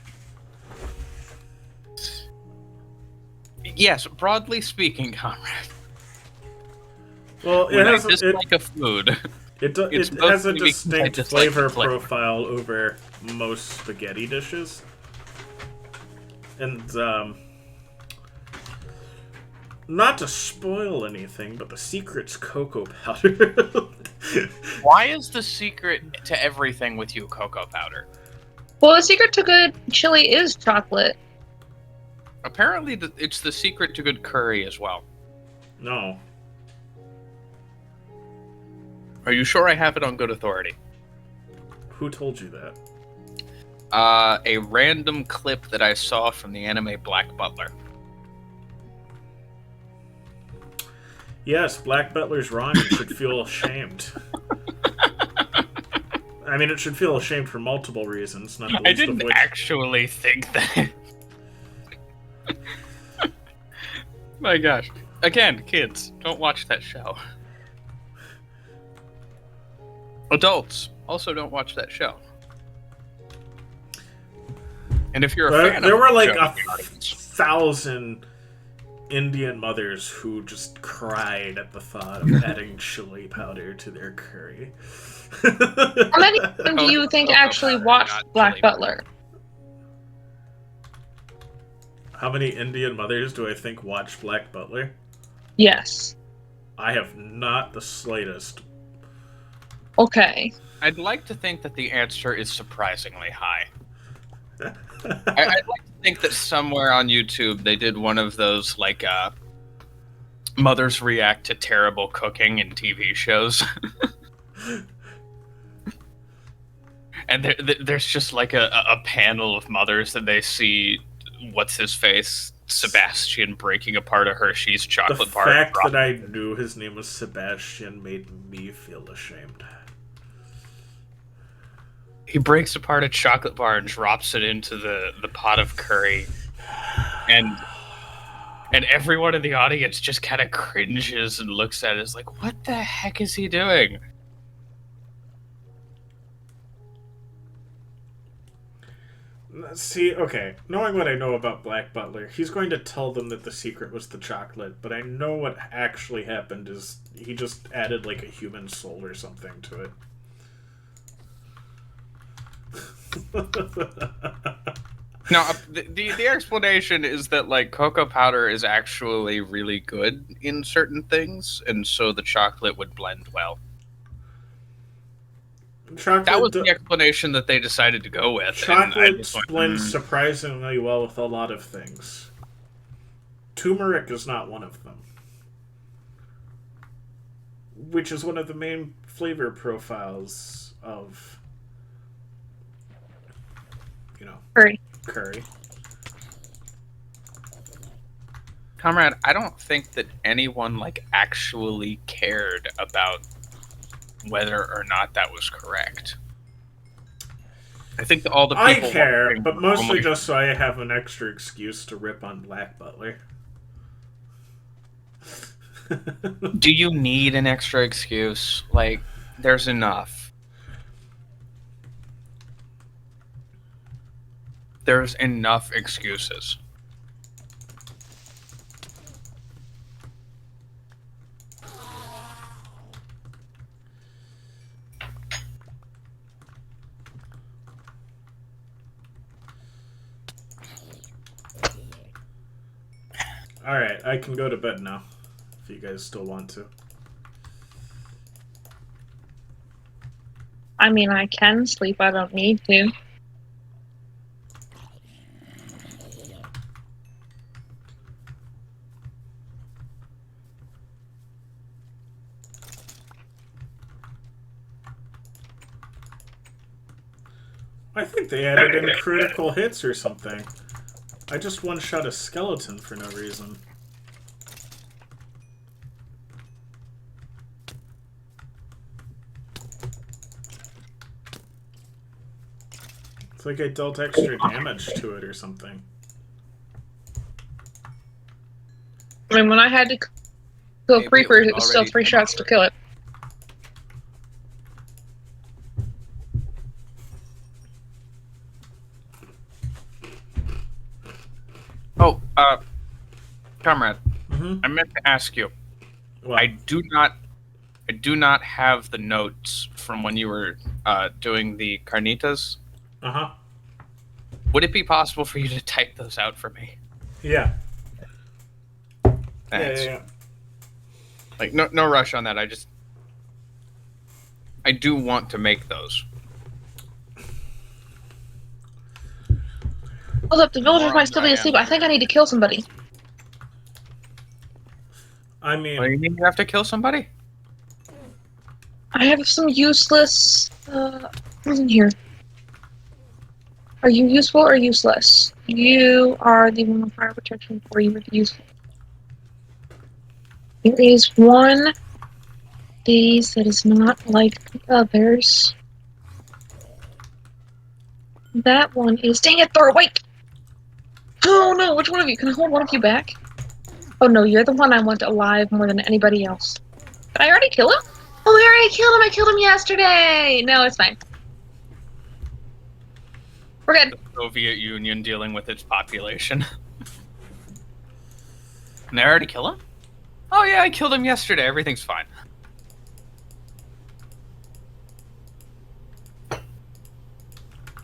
Yes, broadly speaking, comrade. Well, When I it dislike a food, has a mostly because I distinct dislike the flavor flavor. profile over most spaghetti dishes. And, not to spoil anything, but the secret's cocoa powder. why is the secret to everything with you cocoa powder? Well, the secret to good chili is chocolate. Apparently, it's the secret to good curry as well. No. Are you sure I have it on good authority? Who told you that? A random clip that I saw from the anime Black Butler. Yes, Black Butler's wrong and should feel ashamed. I mean, it should feel ashamed for multiple reasons, not the I least of didn't which... actually think that. My gosh. Again, kids, don't watch that show. Adults, also don't watch that show. And if you're a fan There of were like show, 1,000 Indian mothers who just cried at the thought of adding chili powder to their curry. How many of them do you think Cocoa actually powder, watched not Black chili Butler? How many Indian mothers do I think watch Black Butler? Yes. I have not the slightest. Okay. I'd like to think that the answer is surprisingly high. I'd like to think that somewhere on YouTube they did one of those, like, mothers react to terrible cooking in TV shows. And there's just, like, a panel of mothers that they see, what's-his-face, Sebastian breaking apart a Hershey's The chocolate bar. fact that I knew his name was Sebastian made me feel ashamed. He breaks apart a chocolate bar and drops it into the pot of curry. And everyone in the audience just kind of cringes and looks at it as like, what the heck is he doing? See, okay, knowing what I know about Black Butler, he's going to tell them that the secret was the chocolate, but I know what actually happened is he just added like a human soul or something to it. No, the explanation is that like cocoa powder is actually really good in certain things, and so the chocolate would blend well. Chocolate. That was the explanation that they decided to go with. And I Chocolate just went, blends surprisingly well with a lot of things. Turmeric is not one of them, which is one of the main flavor profiles of, curry. Comrade, I don't think that anyone like actually cared about whether or not that was correct. I think that all the people I care, watching but were mostly only- just so I have an extra excuse to rip on Black Butler. Do you need an extra excuse? Like, there's enough. There's enough excuses. Alright, I can go to bed now. If you guys still want to. I mean, I can sleep. I don't need to. I think they added in critical hits or something. I just one-shot a skeleton for no reason. It's like I dealt extra damage to it or something. I mean, when I had to kill Maybe it creepers, was it was still already 3 shots to kill it. Oh, comrade, Mm-hmm. I meant to ask you. Well, I do not have the notes from when you were doing the carnitas. uh-huh. Would it be possible for you to type those out for me? Yeah. Thanks. Yeah. Like no rush on that. I do want to make those. Hold up, the villagers More might on still be my asleep. end. I think I need to kill somebody. I mean, What do you mean you have to kill somebody? I have some useless. Who's in here? Are you useful or useless? You are the one with fire protection, or you are the useful. There is one of these that is not like the others. That one is. Dang it, Thor, wait! Oh no, which one of you? Can I hold one of you back? Oh no, you're the one I want alive more than anybody else. Did I already kill him? Oh, I already killed him! I killed him yesterday! No, it's fine. We're good. The Soviet Union dealing with its population. And they already kill him? Oh yeah, I killed him yesterday. Everything's fine.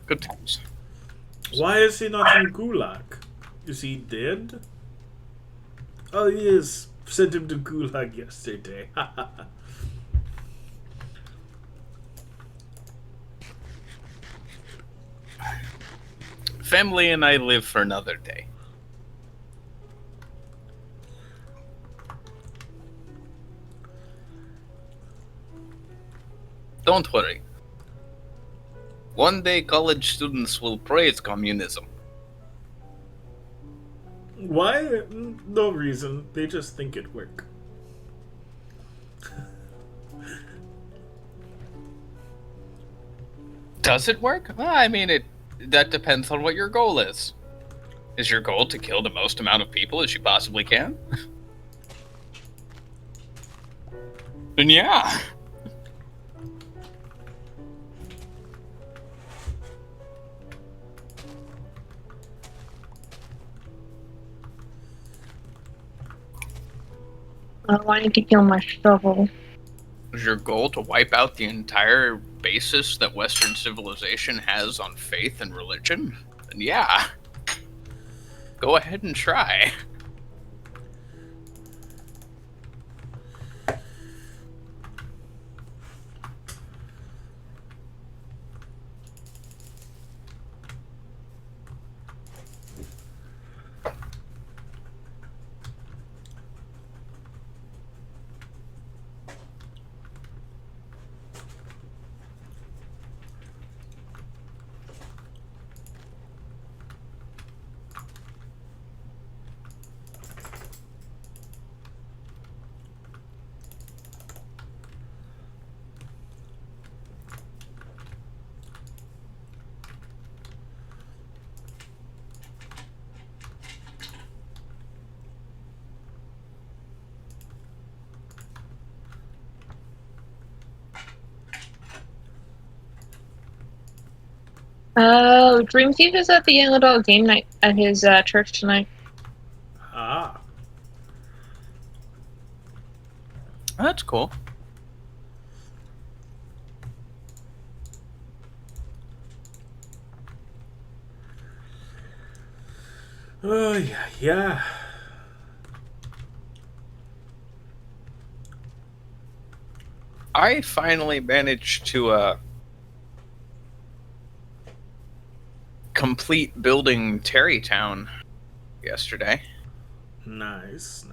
Good times. why is he not in Gulag? Is he dead? Oh, he is. Sent him to Gulag yesterday. Family and I live for another day. Don't worry. One day college students will praise communism. Why? No reason. They just think it work. Does it work? Well, I mean, that depends on what your goal is. Is your goal to kill the most amount of people as you possibly can? Then yeah. Oh, I need to kill my shovel. Is your goal to wipe out the entire basis that Western civilization has on faith and religion? Then yeah. go ahead and try. Oh, Dream Thief is at the young adult game night at his church tonight. Ah. That's cool. Oh, yeah. I finally managed to complete building Terrytown yesterday. Nice.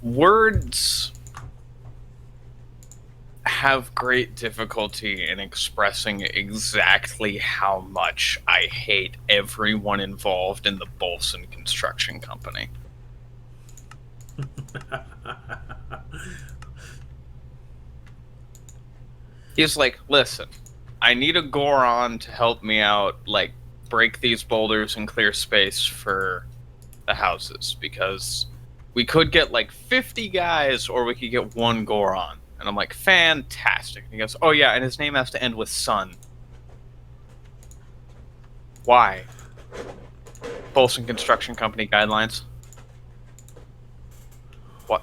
Words have great difficulty in expressing exactly how much I hate everyone involved in the Bolson Construction Company. He's like, listen, I need a Goron to help me out, like, break these boulders and clear space for the houses, because we could get, like, 50 guys, or we could get one Goron. And I'm like, fantastic. And he goes, oh yeah, and his name has to end with son. Why? Bolson Construction Company guidelines. What?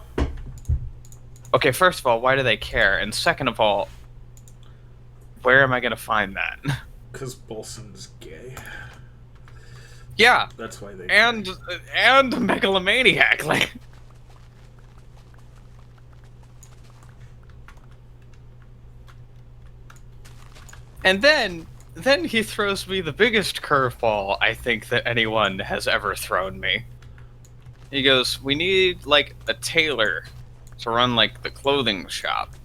Okay, first of all, why do they care? And second of all, where am I going to find that? Because Bolson's gay. Yeah. That's why they and a megalomaniac, like. And then he throws me the biggest curveball I think that anyone has ever thrown me. He goes, we need, like, a tailor to run, like, the clothing shop.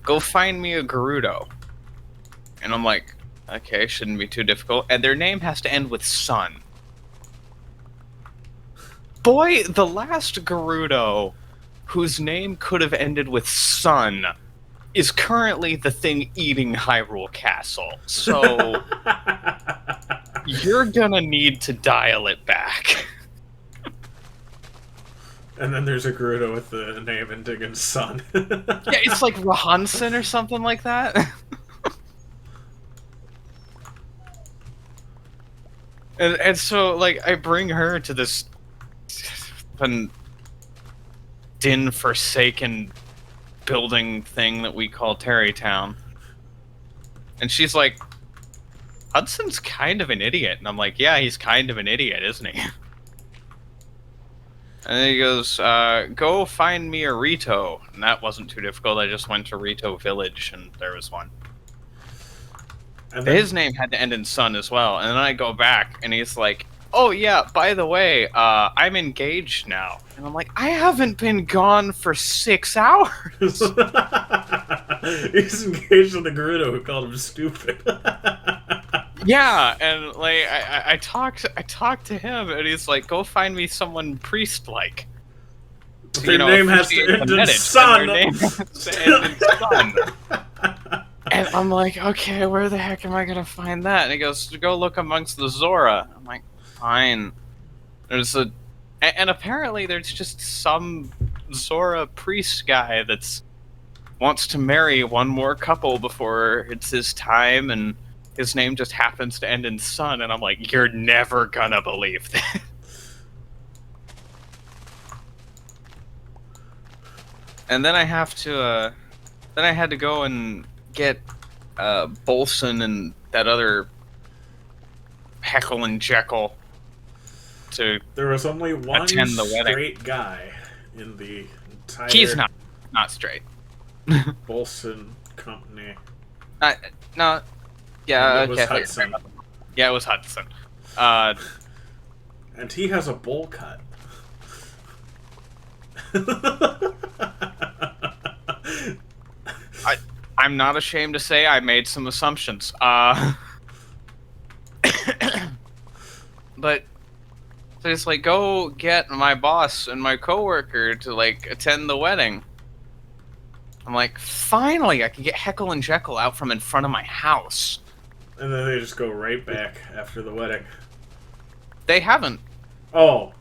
Go find me a Gerudo. And I'm like, okay, shouldn't be too difficult. And their name has to end with son. Boy, the last Gerudo whose name could have ended with son is currently the thing eating Hyrule Castle. So you're gonna need to dial it back. And then there's a Gerudo with the name ending in son. Yeah, it's like Rahansen or something like that. And so, like, I bring her to this din-forsaken building thing that we call Terrytown. And she's like, Hudson's kind of an idiot. And I'm like, yeah, he's kind of an idiot, isn't he? And then he goes, go find me a Rito. And that wasn't too difficult. I just went to Rito Village, and there was one. And then, His name had to end in son as well. And then I go back, and he's like, oh yeah, by the way, I'm engaged now. And I'm like, I haven't been gone for 6 hours. he's engaged with a Gerudo who called him stupid. Yeah, and like I talked to him, and he's like, go find me someone priest-like. Their name has to end in son. Their name has to end in son. And I'm like, okay, where the heck am I gonna find that? And he goes, go look amongst the Zora. I'm like, fine. And apparently there's just some Zora priest guy that's wants to marry one more couple before it's his time, and his name just happens to end in son. And I'm like, you're never gonna believe that. And then I had to go and get Bolson and that other Heckle and Jekyll to There was only one attend the wedding. straight guy in the entire He's not straight. Bolson company. No. Yeah, And it was okay. Hudson. Yeah, it was Hudson. And he has a bowl cut. I'm not ashamed to say I made some assumptions. But so it's like, go get my boss and my coworker to like attend the wedding. I'm like, finally, I can get Heckle and Jekyll out from in front of my house. And then they just go right back after the wedding. They haven't. Oh.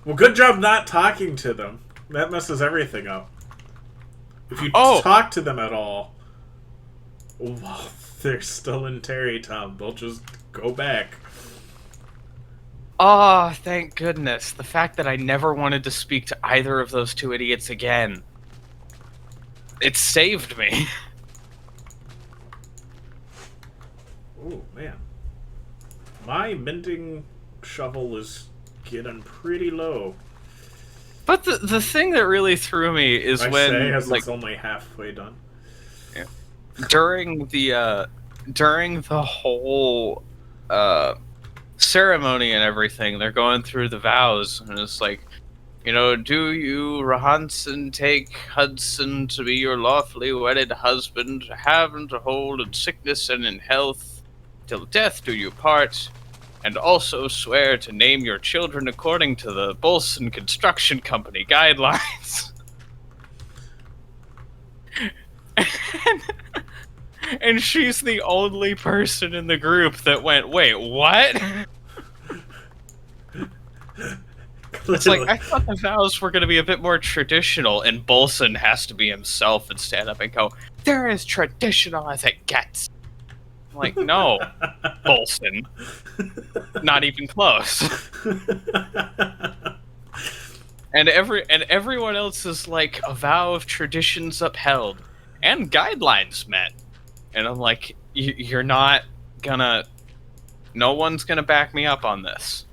Well, good job not talking to them. That messes everything up. If you talk to them at all, well, they're still in Terrytown. They'll just go back. Oh, thank goodness. The fact that I never wanted to speak to either of those two idiots again. It saved me. Oh, man. My mending shovel is getting pretty low. But the thing that really threw me is when as like it's only halfway done. yeah, during the whole ceremony and everything, they're going through the vows, and it's like, you know, do you, Rahanson, take Hudson to be your lawfully wedded husband, to have and to hold in sickness and in health, till death do you part, and also swear to name your children according to the Bolson Construction Company guidelines. And she's the only person in the group that went, wait, what? It's like, I thought the vows were going to be a bit more traditional, and Bolson has to be himself and stand up and go, they're as traditional as it gets. I'm like, no, Bolson. Not even close. And everyone else is like, a vow of traditions upheld and guidelines met. And I'm like, you're not gonna... No one's gonna back me up on this.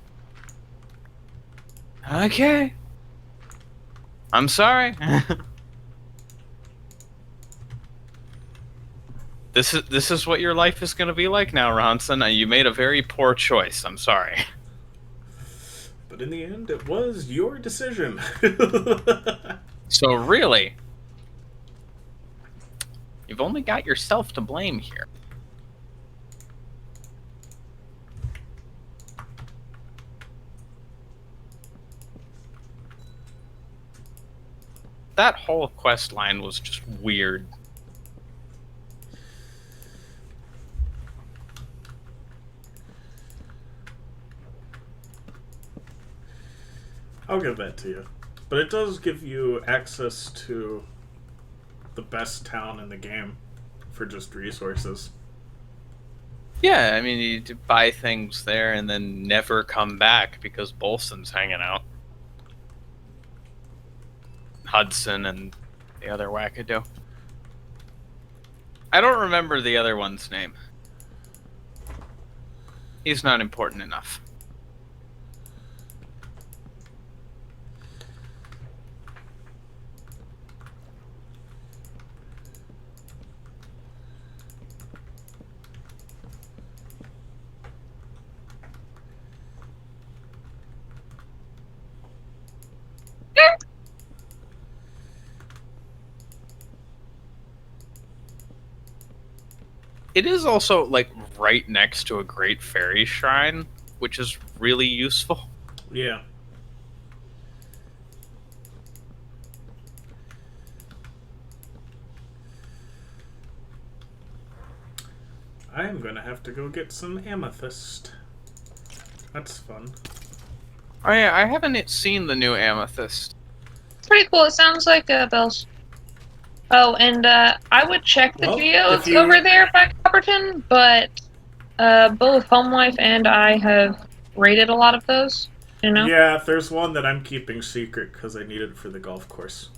Okay. I'm sorry. This is what your life is gonna be like now, Ronson. You made a very poor choice. I'm sorry. But in the end, it was your decision. So really, you've only got yourself to blame here. That whole quest line was just weird. I'll give that to you. But it does give you access to the best town in the game for just resources. Yeah, I mean, you buy things there and then never come back because Bolson's hanging out. Hudson and the other wackadoo. I don't remember the other one's name. He's not important enough. It is also, like, right next to a great fairy shrine, which is really useful. Yeah. I am gonna have to go get some amethyst. That's fun. Oh yeah, I haven't seen the new amethyst. It's pretty cool. It sounds like bells. Oh, and I would check the geodes over there by Copperton, but both Home Life and I have rated a lot of those. You know? Yeah, there's one that I'm keeping secret because I need it for the golf course.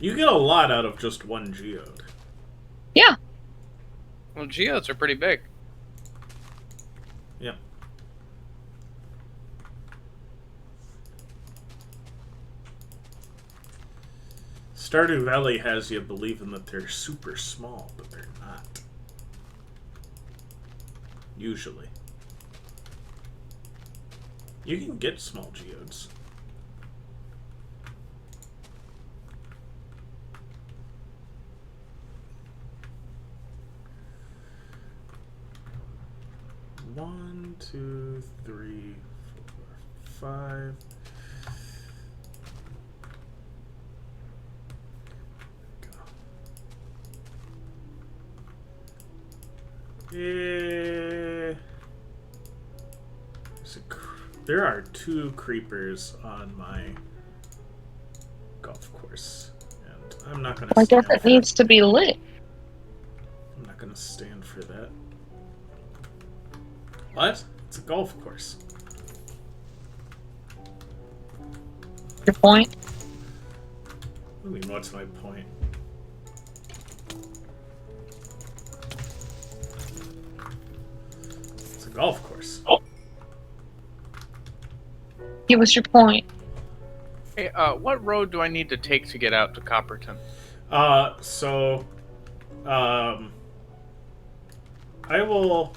You get a lot out of just one geode. Yeah. Well, geodes are pretty big. Yep. Stardew Valley has you believing that they're super small, but they're not. Usually. You can get small geodes. One, two, three, four, five. Yeah. There are 2 creepers on my golf course, and I'm not gonna. I guess stand it for needs that. to be lit. I'm not gonna stand for that. What? It's a golf course. Your point? I mean, what's my point? It's a golf course. Give us your point. Hey, what road do I need to take to get out to Copperton? So, I will.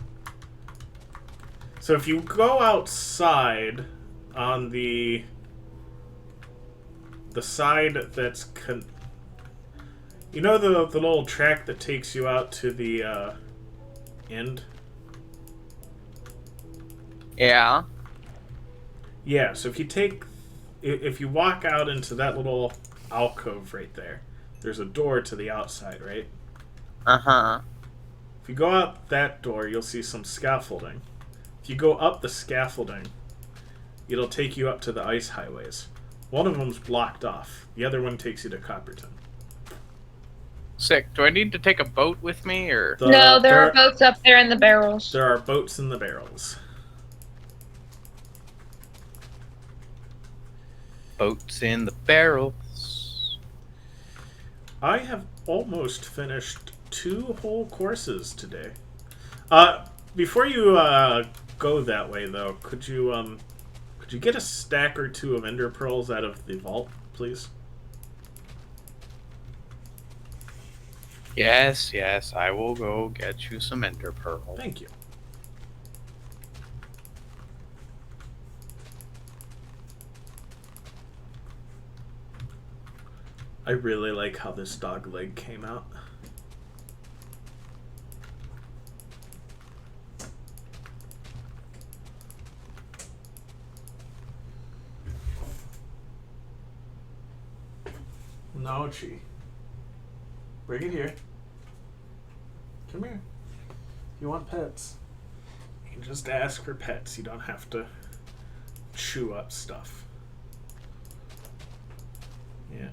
So if you go outside on the side that's you know the little track that takes you out to the end? Yeah. Yeah, so if you walk out into that little alcove right there, there's a door to the outside, right? Uh-huh. If you go out that door, you'll see some scaffolding. If you go up the scaffolding, it'll take you up to the ice highways. One of them's blocked off. The other one takes you to Copperton. Sick. Do I need to take a boat with me, or...? No, there are boats up there in the barrels. There are boats in the barrels. Boats in the barrels. I have almost finished 2 whole courses today. Before you go that way, though, could you get a stack or 2 of ender pearls out of the vault, please? Yes, I will go get you some ender pearl. Thank you. I really like how this dog leg came out. Naochi. Bring it here. Come here. You want pets? You can just ask for pets. You don't have to chew up stuff. Yeah.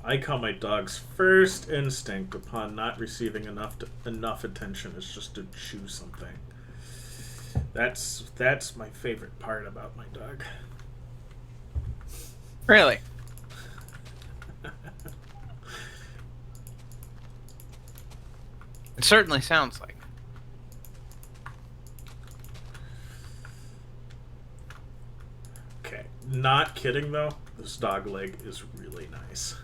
I call my dog's first instinct upon not receiving enough attention is just to chew something. That's my favorite part about my dog. Really? It certainly sounds like. Okay, not kidding though. This dog leg is really nice.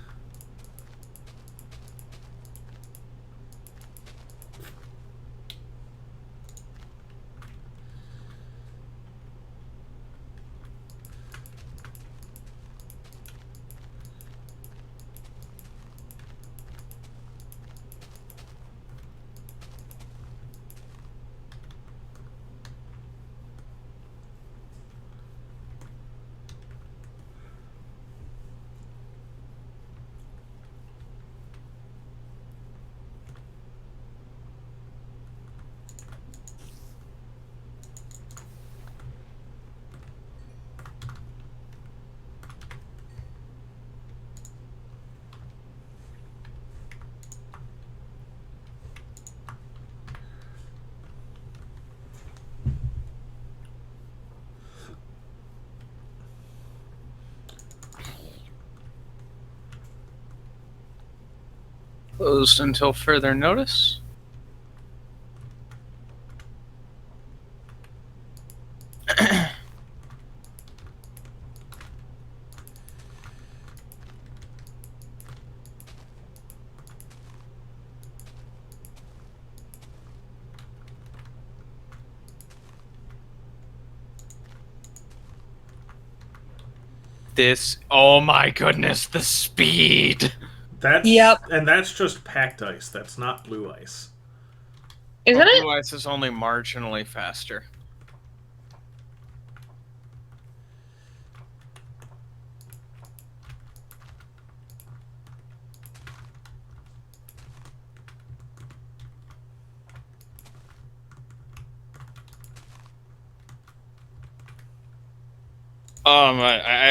Closed until further notice. Oh my goodness, the speed! That's Yep. and that's just packed ice. That's not blue ice. Isn't it? Blue ice is only marginally faster.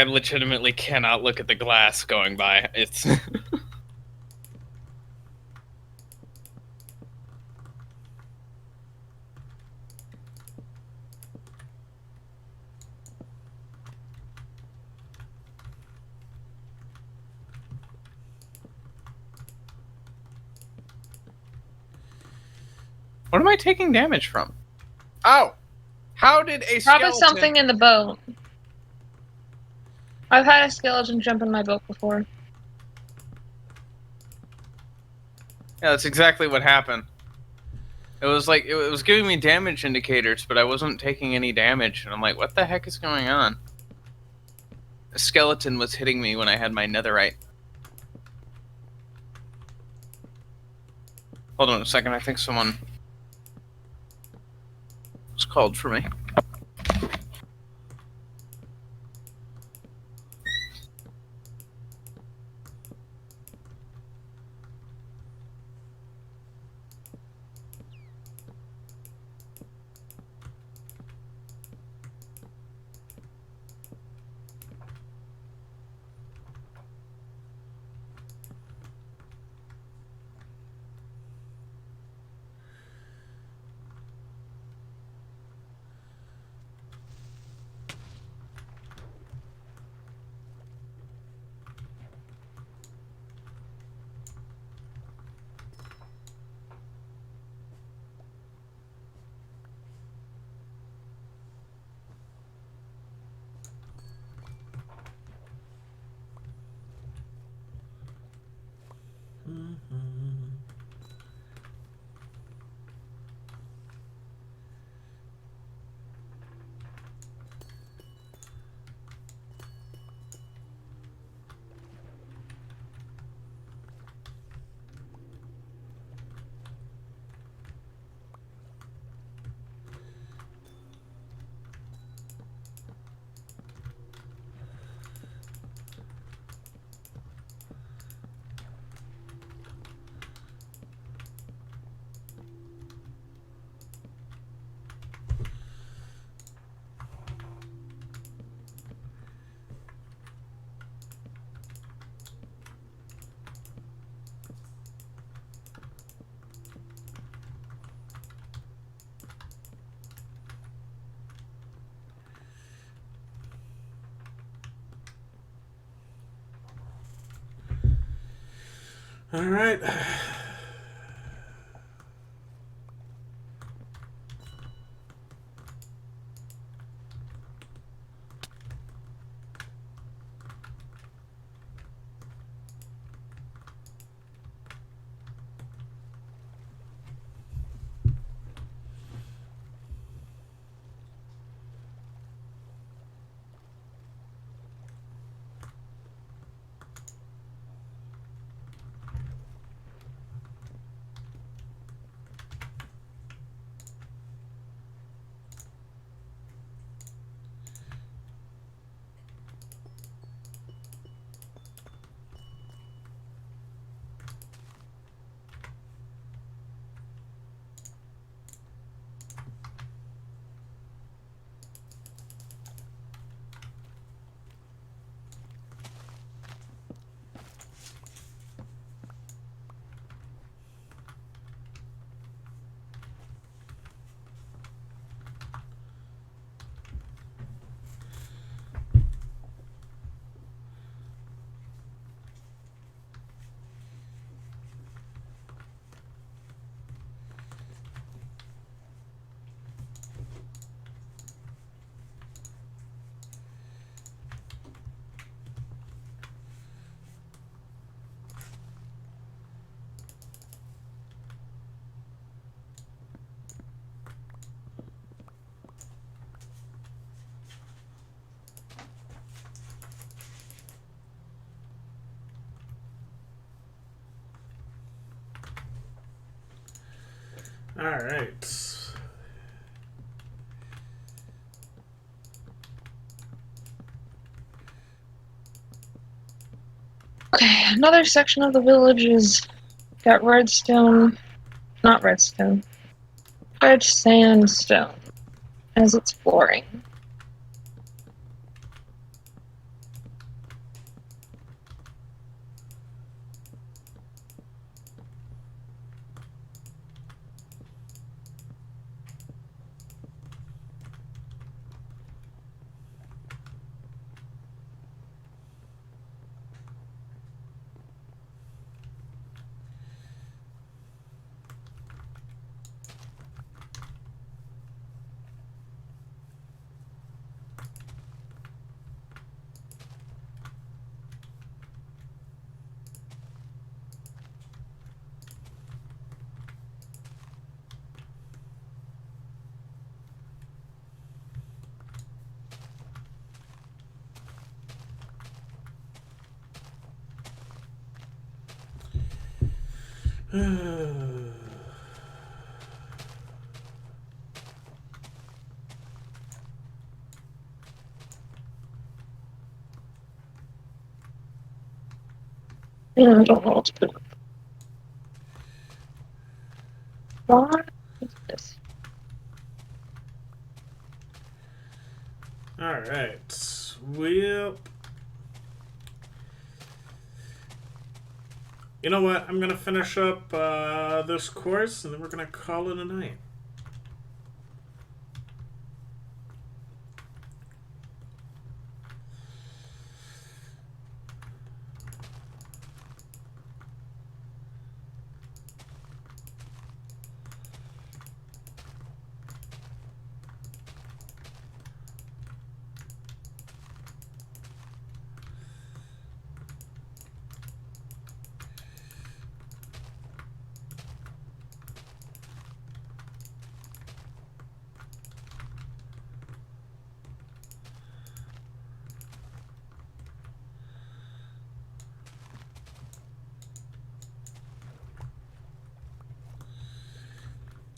I legitimately cannot look at the glass going by. It's What am I taking damage from? Oh! How did a Probably skeleton... something in the boat. I've had a skeleton jump in my boat before. Yeah, that's exactly what happened. It was like, it was giving me damage indicators, but I wasn't taking any damage, and I'm like, what the heck is going on? A skeleton was hitting me when I had my netherite. Hold on a second, I think someone was called for me. All right. Alright. Okay, another section of the village is got redstone, not redstone, red sandstone as its flooring. I don't know what to put. What is this? Alright. Well, you know what? I'm gonna finish up this course, and then we're gonna call it a night.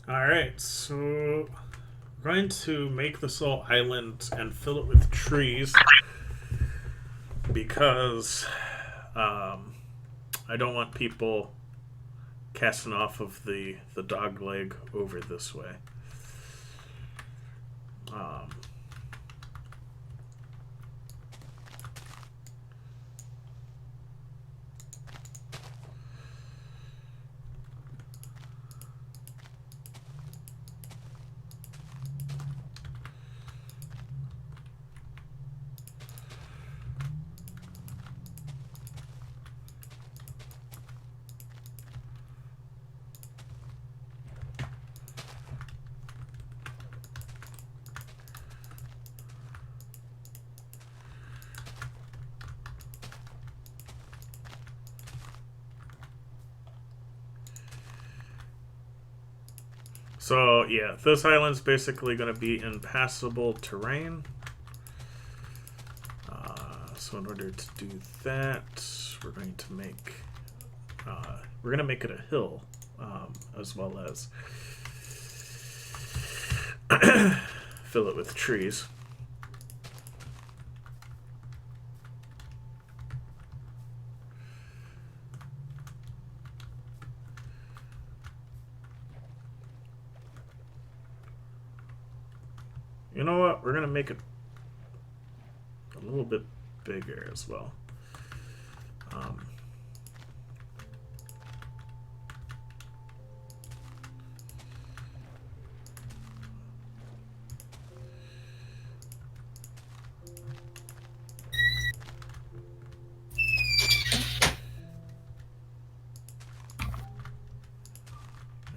Alright, so we're going to make this whole island and fill it with trees because I don't want people casting off of the dog leg over this way. Um, So, yeah, this island's basically going to be impassable terrain. So in order to do that, we're going to make it a hill, as well as fill it with trees. You know what? We're gonna make it a little bit bigger as well. There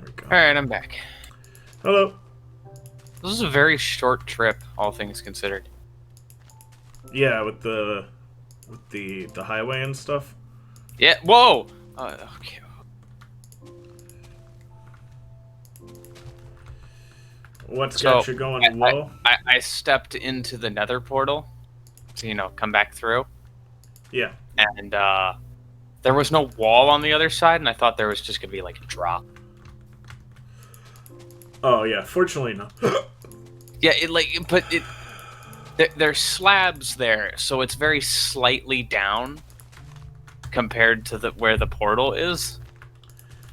we go. Alright, I'm back. Hello. This is a very short trip, all things considered. Yeah, with the highway and stuff. Yeah, whoa! Okay. What's got you going low? I stepped into the nether portal to, come back through. Yeah. And there was no wall on the other side, and I thought there was just going to be like a drop. Oh yeah, fortunately no. Yeah, there's slabs there, so it's very slightly down compared to where the portal is.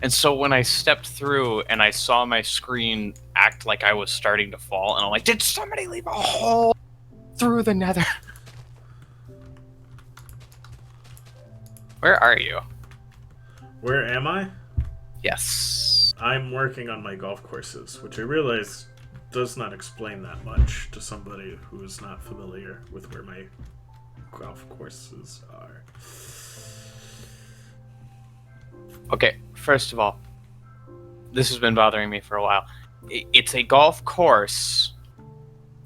And so when I stepped through and I saw my screen act like I was starting to fall, and I'm like, did somebody leave a hole through the nether? Where are you? Where am I? Yes. I'm working on my golf courses, which I realize does not explain that much to somebody who is not familiar with where my golf courses are. Okay, first of all, this has been bothering me for a while. It's a golf course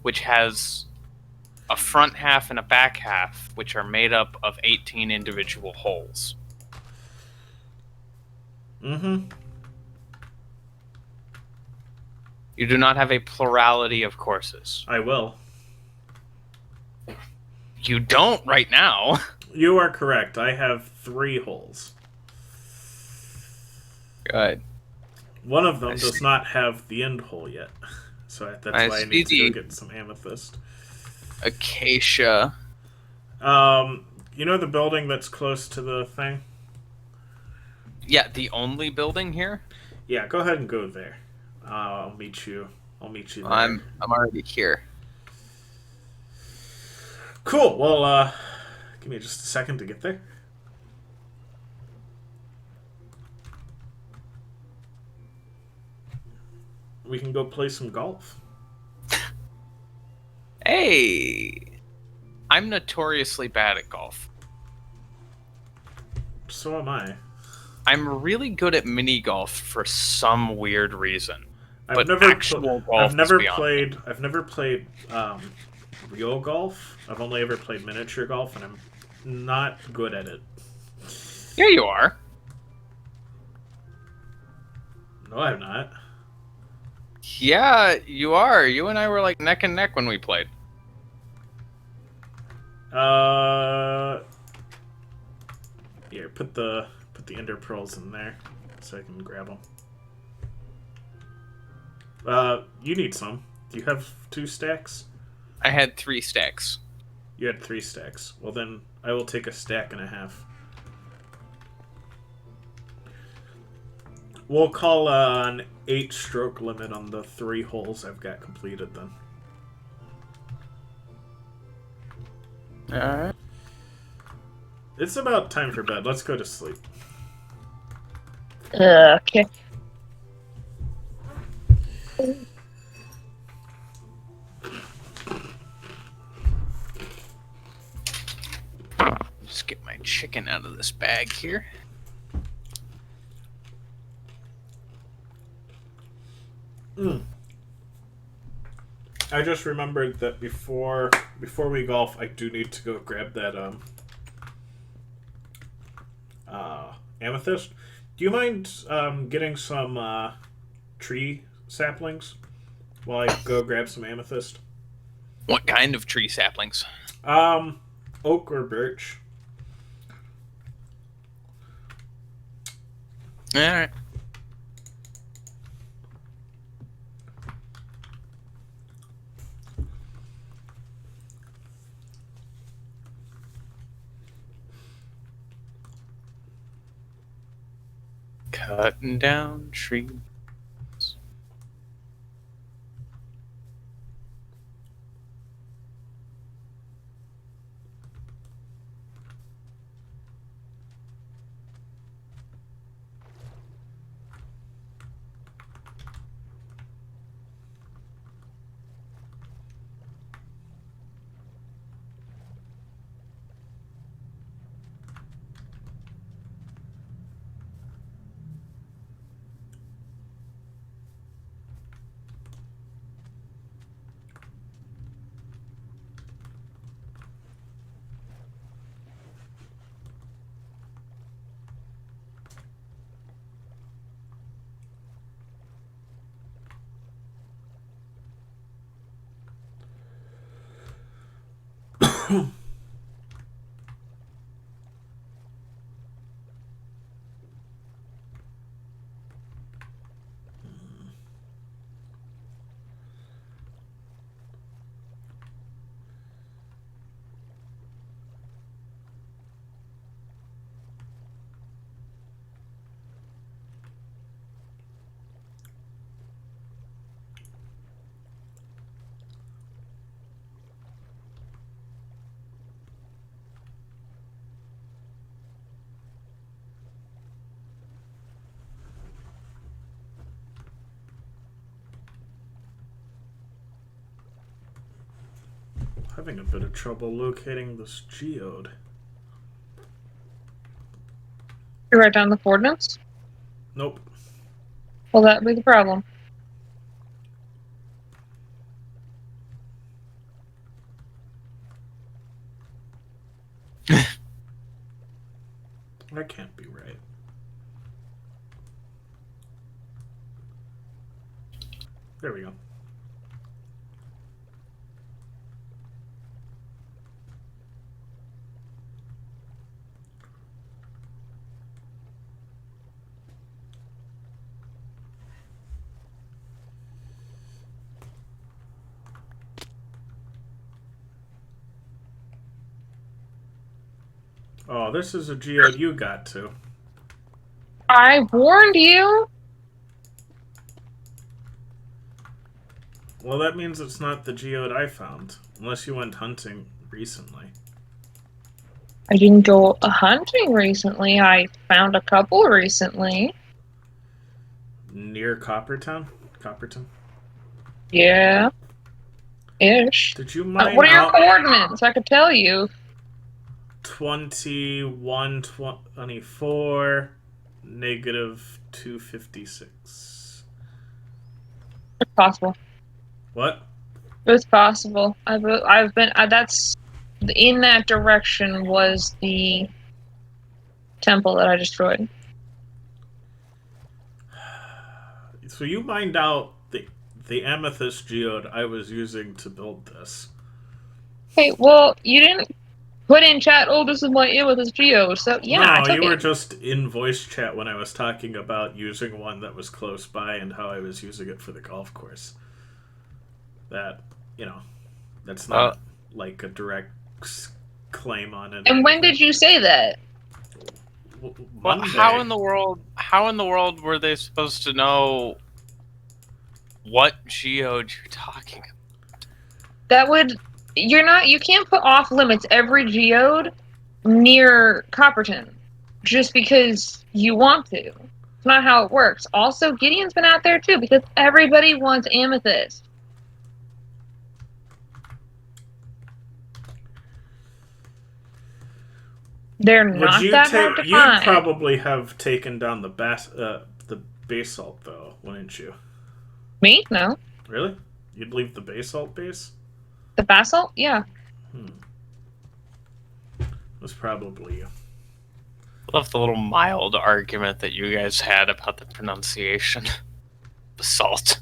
which has a front half and a back half, which are made up of 18 individual holes. Mm-hmm. You do not have a plurality of courses. I will. You don't right now. You are correct. I have 3 holes. Good. One of them does not have the end hole yet. So that's why I need to go get some amethyst. Acacia. You know the building that's close to the thing? Yeah, the only building here? Yeah, go ahead and go there. I'll meet you. I'll meet you there. I'm already here. Cool. Well, give me just a second to get there. We can go play some golf. Hey! I'm notoriously bad at golf. So am I. I'm really good at mini golf for some weird reason. I've never played real golf. I've only ever played miniature golf, and I'm not good at it. Yeah, you are. No, I'm not. Yeah, you are. You and I were like neck and neck when we played. Here, put the ender pearls in there so I can grab them. You need some. Do you have 2 stacks? I had 3 stacks. You had 3 stacks. Well, then I will take a stack and a half. We'll call an 8-stroke limit on the 3 holes I've got completed then. Alright. It's about time for bed. Let's go to sleep. Okay. Just get my chicken out of this bag here. I just remembered that before we golf, I do need to go grab that amethyst. Do you mind getting some tree saplings while I go grab some amethyst? What kind of tree saplings? Oak or birch. Alright. Cutting down trees. having a bit of trouble locating this geode. You write down the coordinates? Nope. Well, that'd be the problem. That can't be right. There we go. Oh, this is a geode you got to. I warned you! Well, that means it's not the geode I found. Unless you went hunting recently. I didn't go hunting recently. I found a couple recently. Near Coppertown? Copperton? Yeah. Ish. Did you mine What are your out coordinates? I could tell you. 21, 24, negative 256? It's possible. What? It's possible. I've been. That's in that direction was the temple that I destroyed. So you mined out the amethyst geode I was using to build this. Hey, well, you didn't put in chat. Oh, this is my amethyst geode. So yeah, I No, took you were it. just in voice chat when I was talking about using one that was close by and how I was using it for the golf course. That, that's not like a direct claim on it. And when did you say that? Well, Monday. how in the world were they supposed to know what geode you're talking about? That would. You can't put off limits every geode near Copperton just because you want to. It's not how it works. Also, Gideon's been out there too because everybody wants amethyst. They're not that hard to You'd find. probably have taken down the basalt though, wouldn't you? Me? No. Really? You'd leave the basalt base? The basalt? Yeah. That's probably you. Love the little mild argument that you guys had about the pronunciation. Basalt.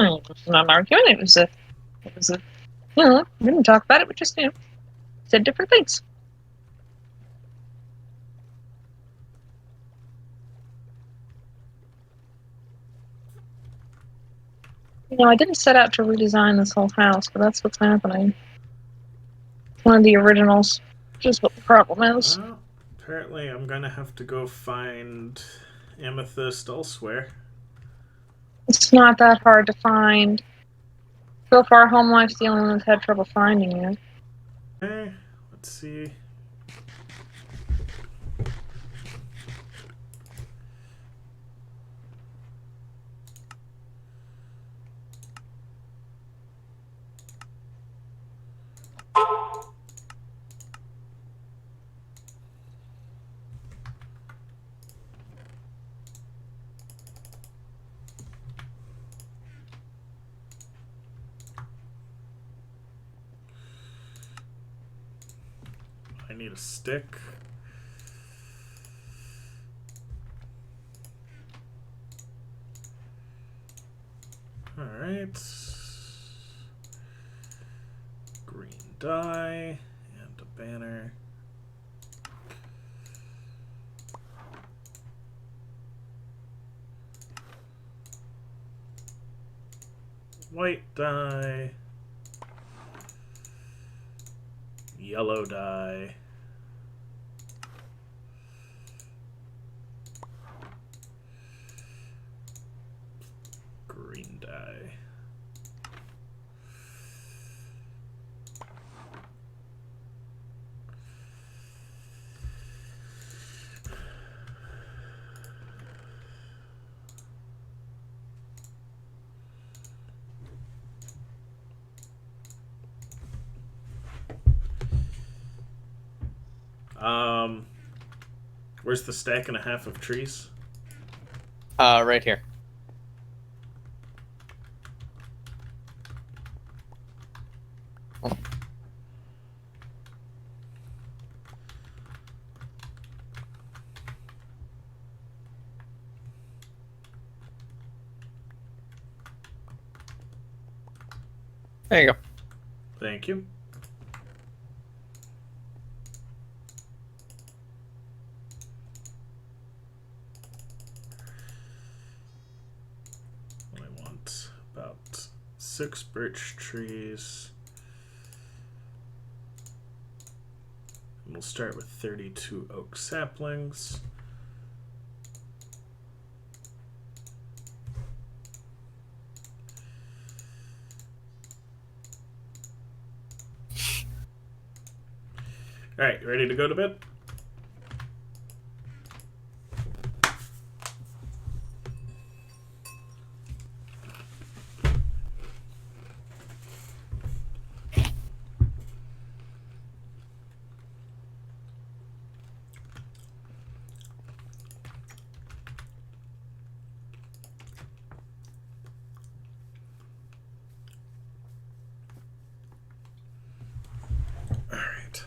It was not an argument. It was a, we didn't talk about it. We just, said different things. I didn't set out to redesign this whole house, but that's what's happening. It's one of the originals. Just what the problem is. Well, apparently I'm gonna have to go find amethyst elsewhere. It's not that hard to find. So far, Home Life's the only one that's had trouble finding you. Okay, let's see. I need a stick. Alright. Green dye and a banner. White dye. Yellow dye. Green dye. Where's the stack and a half of trees? Right here. There you go. Thank you. I want about 6 birch trees. And we'll start with 32 oak saplings. Alright, ready to go to bed? Alright.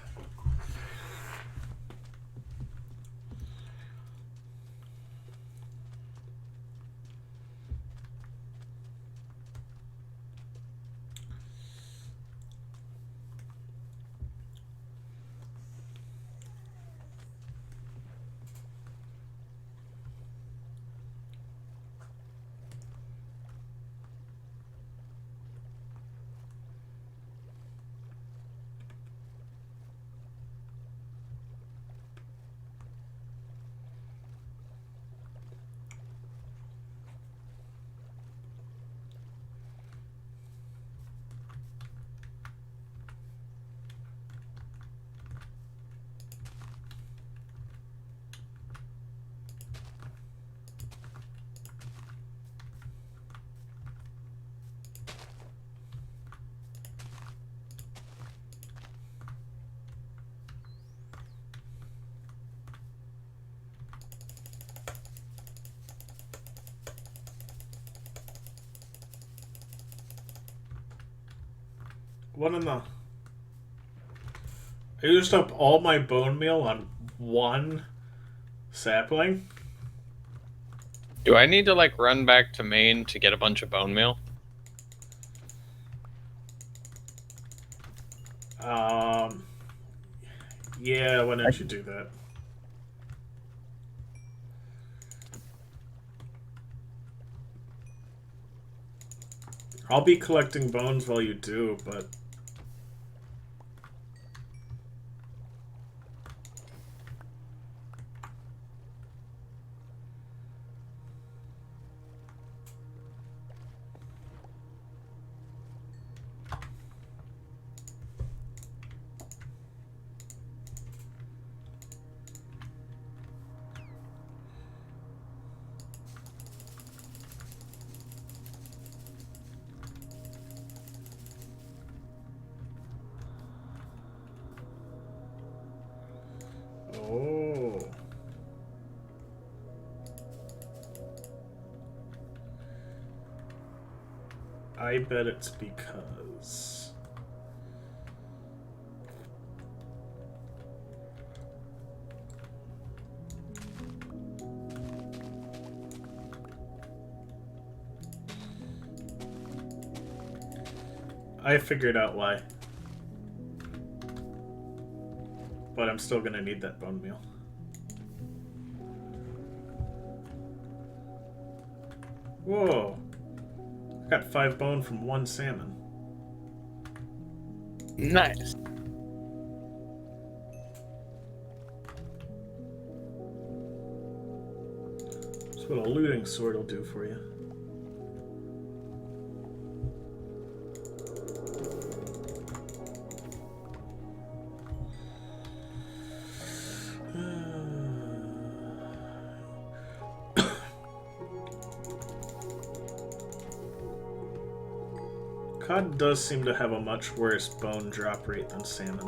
What in the... I used up all my bone meal on one sapling? Do I need to like run back to Maine to get a bunch of bone meal? Yeah, why don't you do that? I'll be collecting bones while you do, but... Oh. I bet it's because... I figured out why. But I'm still gonna need that bone meal. Whoa. I got 5 bone from 1 salmon. Nice. That's what a looting sword will do for you. Cod does seem to have a much worse bone drop rate than salmon.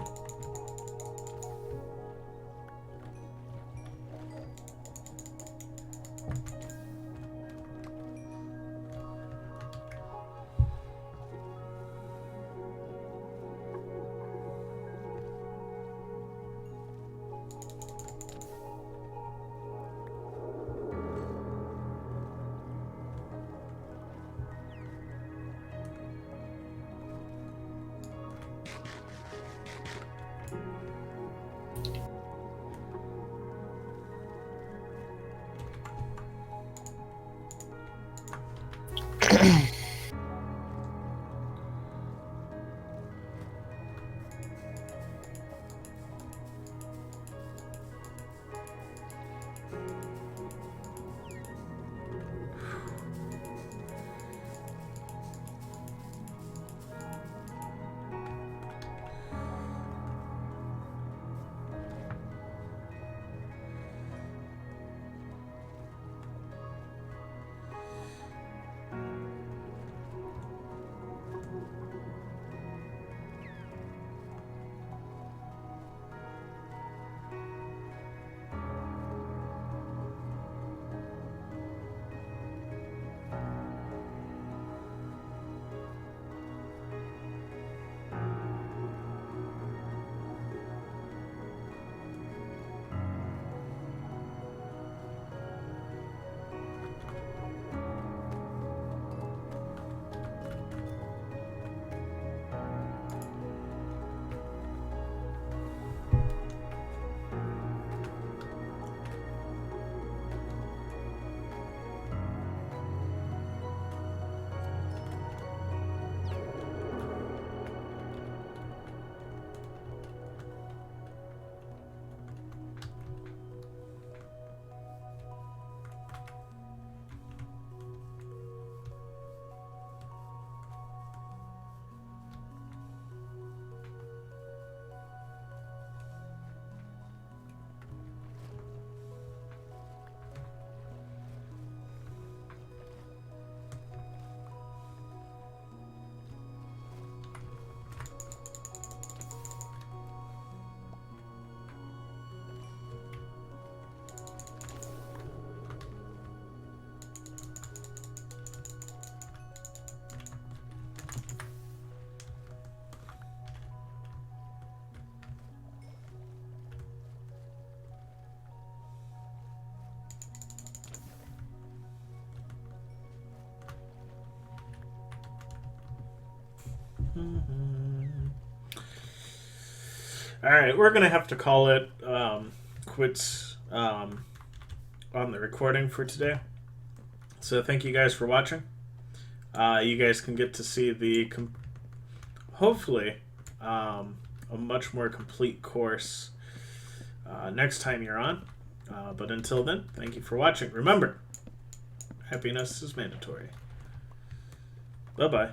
Alright, we're going to have to call it quits on the recording for today. So thank you guys for watching. You guys can get to see the, hopefully, a much more complete course next time you're on. But until then, thank you for watching. Remember, happiness is mandatory. Bye-bye.